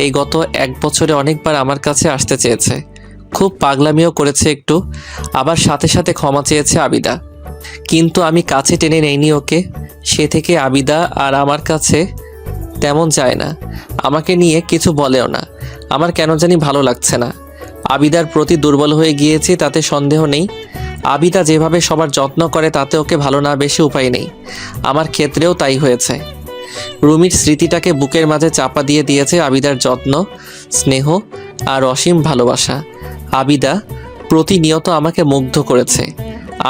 এই গত 1 বছরে অনেকবার আমার কাছে আসতে চেয়েছে। খুব পাগলামিও করেছে একটু, আবার সাথে সাথে ক্ষমা চেয়েছে আবিদা। কিন্তু আমি কাছে টেনে নেইনি ওকে। সে থেকে আবিদা আর আমার কাছে তেমন যায় না। আমাকে নিয়ে কিছু বলেও না। আমার কেন জানি ভালো লাগছে না। আবিদার প্রতি দুর্বল হয়ে গিয়েছি, তাতে সন্দেহ নেই। আবিদা যেভাবে সবার যত্ন করে তাতে ওকে ভালো না বেশি উপায় নেই। আমার ক্ষেত্রেও তাই হয়েছে। রুমির স্মৃতিটাকে বুকের মাঝে চাপা দিয়ে দিয়েছে আবিদার যত্ন, স্নেহ আর অসীম ভালোবাসা। আবিদা প্রতিনিয়ত আমাকে মুগ্ধ করেছে।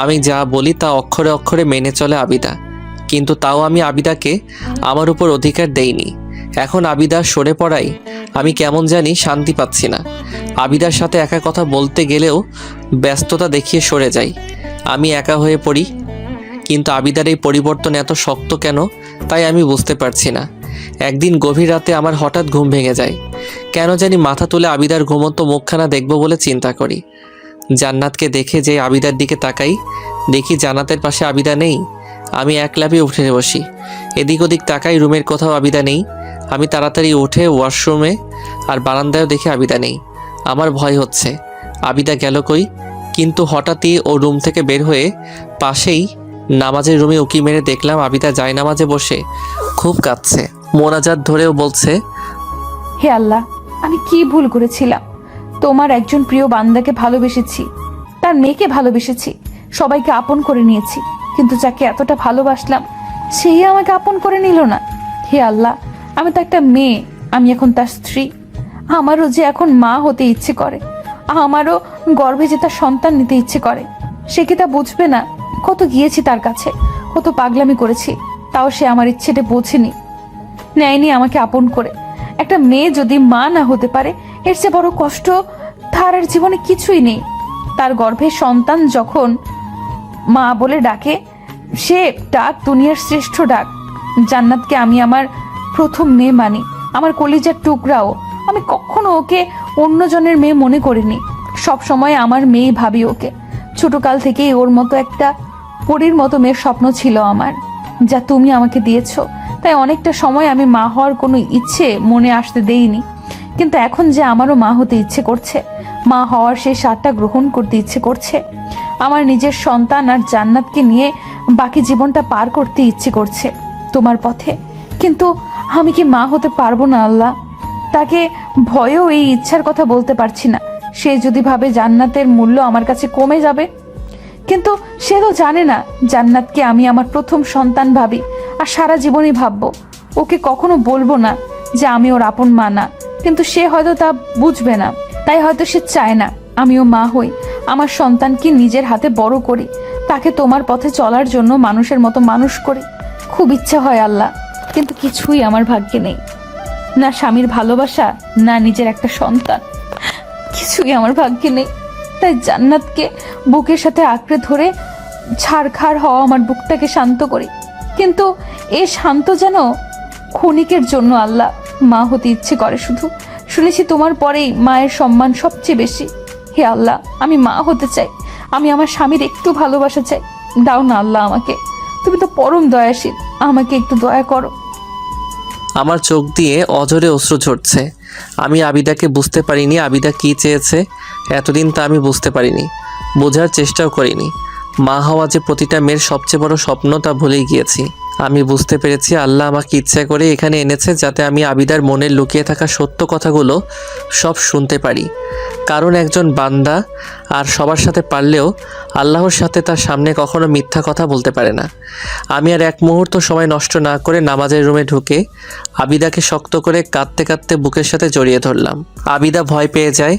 আমি যা বলি তা অক্ষরে অক্ষরে মেনে চলে আবিদা, কিন্তু তাও আমি আবিদাকে আমার উপর অধিকার দেইনি। এখন আবিদা সরে পড়াই আমি কেমন জানি শান্তি পাচ্ছি না। আবিদার সাথে একা কথা বলতে গেলেও ব্যস্ততা দেখিয়ে সরে যাই। আমি একা হয়ে পড়ি। কিন্তু আবিদার এই পরিবর্তন এত শক্ত কেন, তাই আমি বুঝতে পারছি না। একদিন গভীর রাতে আমার হঠাৎ ঘুম ভেঙে যায়। কেন জানি মাথা তুলে আবিদার ঘুমন্ত মুখখানা দেখব বলে চিন্তা করি। জান্নাতকে দেখে যে আবিদার দিকে তাকাই, দেখি জান্নাতের পাশে আবিদা নেই। আমি এক লাফে উঠে বসি। এদিক ওদিক তাকাই, রুমের কোথাও আবিদা নেই। আমি তাড়াতাড়ি উঠে ওয়াশরুমে আর বারান্দায়ও দেখি আবিদা নেই। আমার ভয় হচ্ছে আবিদা গেল কই। কিন্তু হঠাৎই ও রুম থেকে বের হয়ে পাশেই নামাজের রুমে উকি মেরে দেখলাম আবিদা যায় নামাজে বসে খুব কাঁদছে। মোনাজাত ধরেও বলছে, হে আল্লাহ, আমি কি ভুল করেছিলাম? তোমার একজন প্রিয় বান্দাকে ভালোবেসেছি, তার মেয়েকে ভালোবেসেছি, সবাইকে আপন করে নিয়েছি, কিন্তু যাকে এতটা ভালোবাসলাম সেই আমাকে আপন করে নিল না। হে আল্লাহ, আমি তো একটা মেয়ে, আমি এখন তার স্ত্রী। আমারও যে এখন মা হতে ইচ্ছে করে, আমারও গর্ভে যে তার সন্তান নিতে ইচ্ছে করে। সে কি তা বুঝবে না? কত গিয়েছি তার কাছে, কত পাগলামি করেছি, তাও সে আমার ইচ্ছেটা বোঝেনি, নেয়নি আমাকে আপন করে। একটা মেয়ে যদি মা না হতে পারে, এর চেয়ে বড় কষ্ট তার আর জীবনে কিছুই নেই। তার গর্ভে সন্তান যখন মা বলে ডাকে, সে ডাক দুনিয়ার শ্রেষ্ঠ ডাক। জান্নাতকে আমি আমার প্রথম মেয়ে মানি, আমার কলিজার টুকরাও। আমি কখনো ওকে অন্যজনের মেয়ে মনে করিনি, সব সময় আমার মেয়ে ভাবি ওকে। ছোটকাল থেকেই ওর মতো একটা পরীর মতো মেয়ের স্বপ্ন ছিল আমার, যা তুমি আমাকে দিয়েছো। তাই অনেকটা সময় আমি মা হওয়ার কোনো ইচ্ছে মনে আসতে দেইনি, কিন্তু এখন যে আমারও মা হতে ইচ্ছে করছে, মা হওয়ার সেই স্বাদটা গ্রহণ করতে ইচ্ছে করছে, আমার নিজের সন্তান আর জান্নাতকে নিয়ে বাকি জীবনটা পার করতে ইচ্ছে করছে তোমার পথে। কিন্তু আমি কি মা হতে পারবো না আল্লাহ? তাকে ভয়েও এই ইচ্ছার কথা বলতে পারছি না। সে যদি ভাবে জান্নাতের মূল্য আমার কাছে কমে যাবে, কিন্তু সে তো জানে না জান্নাতকে আমি আমার প্রথম সন্তান ভাবি আর সারা জীবনই ভাববো। ওকে কখনো বলবো না যে আমি ওর আপন মা না, কিন্তু সে হয়তো তা বুঝবে না। তাই হয়তো সে চায় না আমিও মা হই, আমার সন্তানকে নিজের হাতে বড় করি, তাকে তোমার পথে চলার জন্য মানুষের মতো মানুষ করি। খুব ইচ্ছা হয় আল্লাহ, কিন্তু কিছুই আমার ভাগ্যে নেই। না স্বামীর ভালোবাসা, না নিজের একটা সন্তান, কিছুই আমার ভাগ্যে নেই। তাই জান্নাতকে বুকের সাথে আঁকড়ে ধরে ছাড়খাড় হওয়া আমার বুকটাকে শান্ত করি। কিন্তু এ শান্ত যেন ক্ষণিকের জন্য আল্লাহ। মা হতে ইচ্ছে করে শুধু। শুনেছি তোমার পরেই মায়ের সম্মান সবচেয়ে বেশি। হে আল্লাহ, আমি মা হতে চাই। আমি আমার স্বামীর একটু ভালোবাসা চাই। দাও না আল্লাহ আমাকে, তুমি তো পরম দয়াশীল, আমাকে একটু দয়া করো। আমার চোখ দিয়ে অঝরে অশ্রু ঝরছে। আমি আবিদাকে বুঝতে পারিনি আবিদা কী চেয়েছে। এতদিন তা আমি বুঝতে পারিনি, বোঝার চেষ্টাও করিনি। মা হওয়া যে প্রতিটা মেয়ের সবচেয়ে বড় স্বপ্ন, তা ভুলেই গিয়েছি। আমি বুঝতে পেরেছি আল্লাহ আমাকে ইচ্ছা করে এখানে এনেছে, যাতে আমি আবিদার মনে লুকিয়ে থাকা সত্য কথাগুলো সব শুনতে পারি। কারণ একজন বান্দা আর সবার সাথে পারলেও আল্লাহর সাথে তার সামনে কখনো মিথ্যা কথা বলতে পারে না। আমি আর এক মুহূর্ত সময় নষ্ট না করে নামাজের রুমে ঢুকে আবিদাকে শক্ত করে কাঁদতে কাঁদতে বুকের সাথে জড়িয়ে ধরলাম। আবিদা ভয় পেয়ে যায়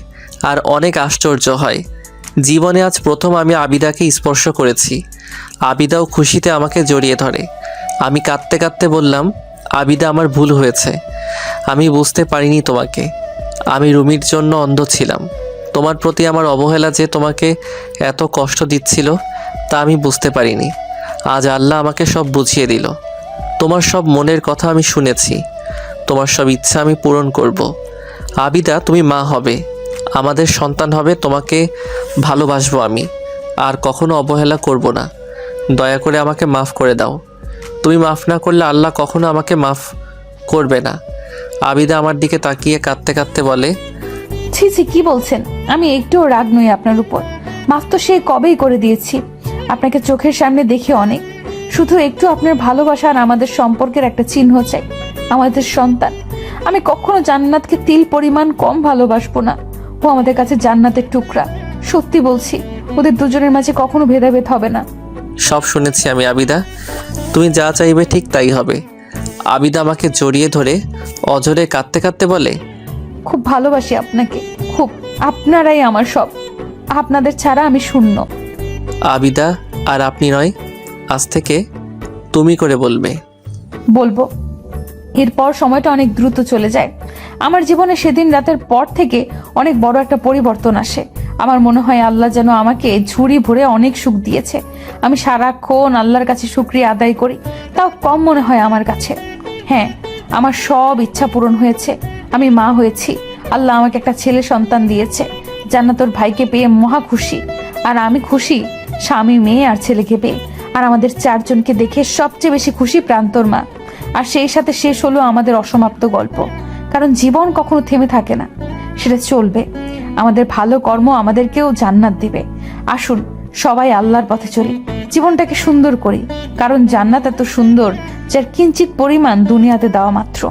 আর অনেক আশ্চর্য হয়। জীবনে আজ প্রথম আমি আবিদাকে স্পর্শ করেছি। আবিদাও খুশিতে আমাকে জড়িয়ে ধরে। আমি কাঁদতে কাঁদতে বললাম, আবিদা, আমার ভুল হয়েছে। আমি বুঝতে পারিনি তোমাকে। আমি রুমির জন্য অন্ধ ছিলাম। তোমার প্রতি আমার অবহেলা যে তোমাকে এত কষ্ট দিচ্ছিল, তা আমি বুঝতে পারিনি। আজ আল্লাহ আমাকে সব বুঝিয়ে দিল। তোমার সব মনের কথা আমি শুনেছি। তোমার সব ইচ্ছা আমি পূরণ করব। আবিদা, তুমি মা হবে, আমাদের সন্তান হবে। তোমাকে ভালোবাসবো আমি, আর কখনো অবহেলা করব না। দয়া করে আমাকে মাফ করে দাও। তুমি মাফ না করলে আল্লাহ কখনো আমাকে মাফ করবে না। আবিদা আমার দিকে তাকিয়ে কাঁদতে কাঁদতে বলে, ছি ছি, কি বলছেন? আমি একটুও রাগ নই আপনার উপর। মাফ তো সে কবেই করে দিয়েছি। আপনাকে চোখের সামনে দেখি অনেক। শুধু একটু আপনার ভালোবাসা আর আমাদের সম্পর্কের একটা চিহ্ন চাই, আমাদের সন্তান। আমি কখনো জান্নাতকে তিল পরিমাণ কম ভালোবাসবো না। ও আমাদের কাছে জান্নাতের টুকরা। সত্যি বলছি, ওদের দুজনের মাঝে কখনো ভেদাভেদ হবে না। সব শুনেছি আমি আবিদা, তুমি যা চাইবে ঠিক তাই হবে। আবিদা আমাকে জড়িয়ে ধরে অঝরে কাঁদতে কাঁদতে বলে, খুব ভালোবাসি আপনাকে, খুব। আপনারাই আমার সব। আপনাদের ছাড়া আমি শূন্য। আবিদা, আর আপনি নয়, আজ থেকে তুমি করে বলবে। বলবো। এরপর সময়টা অনেক দ্রুত চলে যায়। আমার জীবনে সেদিন রাতের পর থেকে অনেক বড় একটা পরিবর্তন আসে। আমার মনে হয় আল্লাহ যেন আমাকে ঝুড়ি ভরে অনেক সুখ দিয়েছে। আমি সারাক্ষণ আল্লাহর কাছে শুকরিয়া আদায় করি, তাও কম মনে হয় আমার কাছে। হ্যাঁ, আমার সব ইচ্ছা পূরণ হয়েছে। আমি মা হয়েছি। আল্লাহ আমাকে একটা ছেলে সন্তান দিয়েছে। জান্নাতুর ভাইকে পেয়ে মহা খুশি। আর আমি খুশি স্বামী, মেয়ে আর ছেলেকে পেয়ে। আর আমাদের চারজনকে দেখে সবচেয়ে বেশি খুশি প্রান্তর মা। আর সেই সাথে শেষ হলো আমাদের অসমাপ্ত গল্প। কারণ জীবন কখনো থেমে থাকে না, সেটা চলবে। আমাদের ভালো কর্ম আমাদেরকেও জান্নাত দিবে। আসুন সবাই আল্লাহর পথে চলি, জীবনটাকে সুন্দর করি। কারণ জান্নাত এত সুন্দর, যার কিঞ্চিত পরিমাণ দুনিয়াতে দেওয়া মাত্র।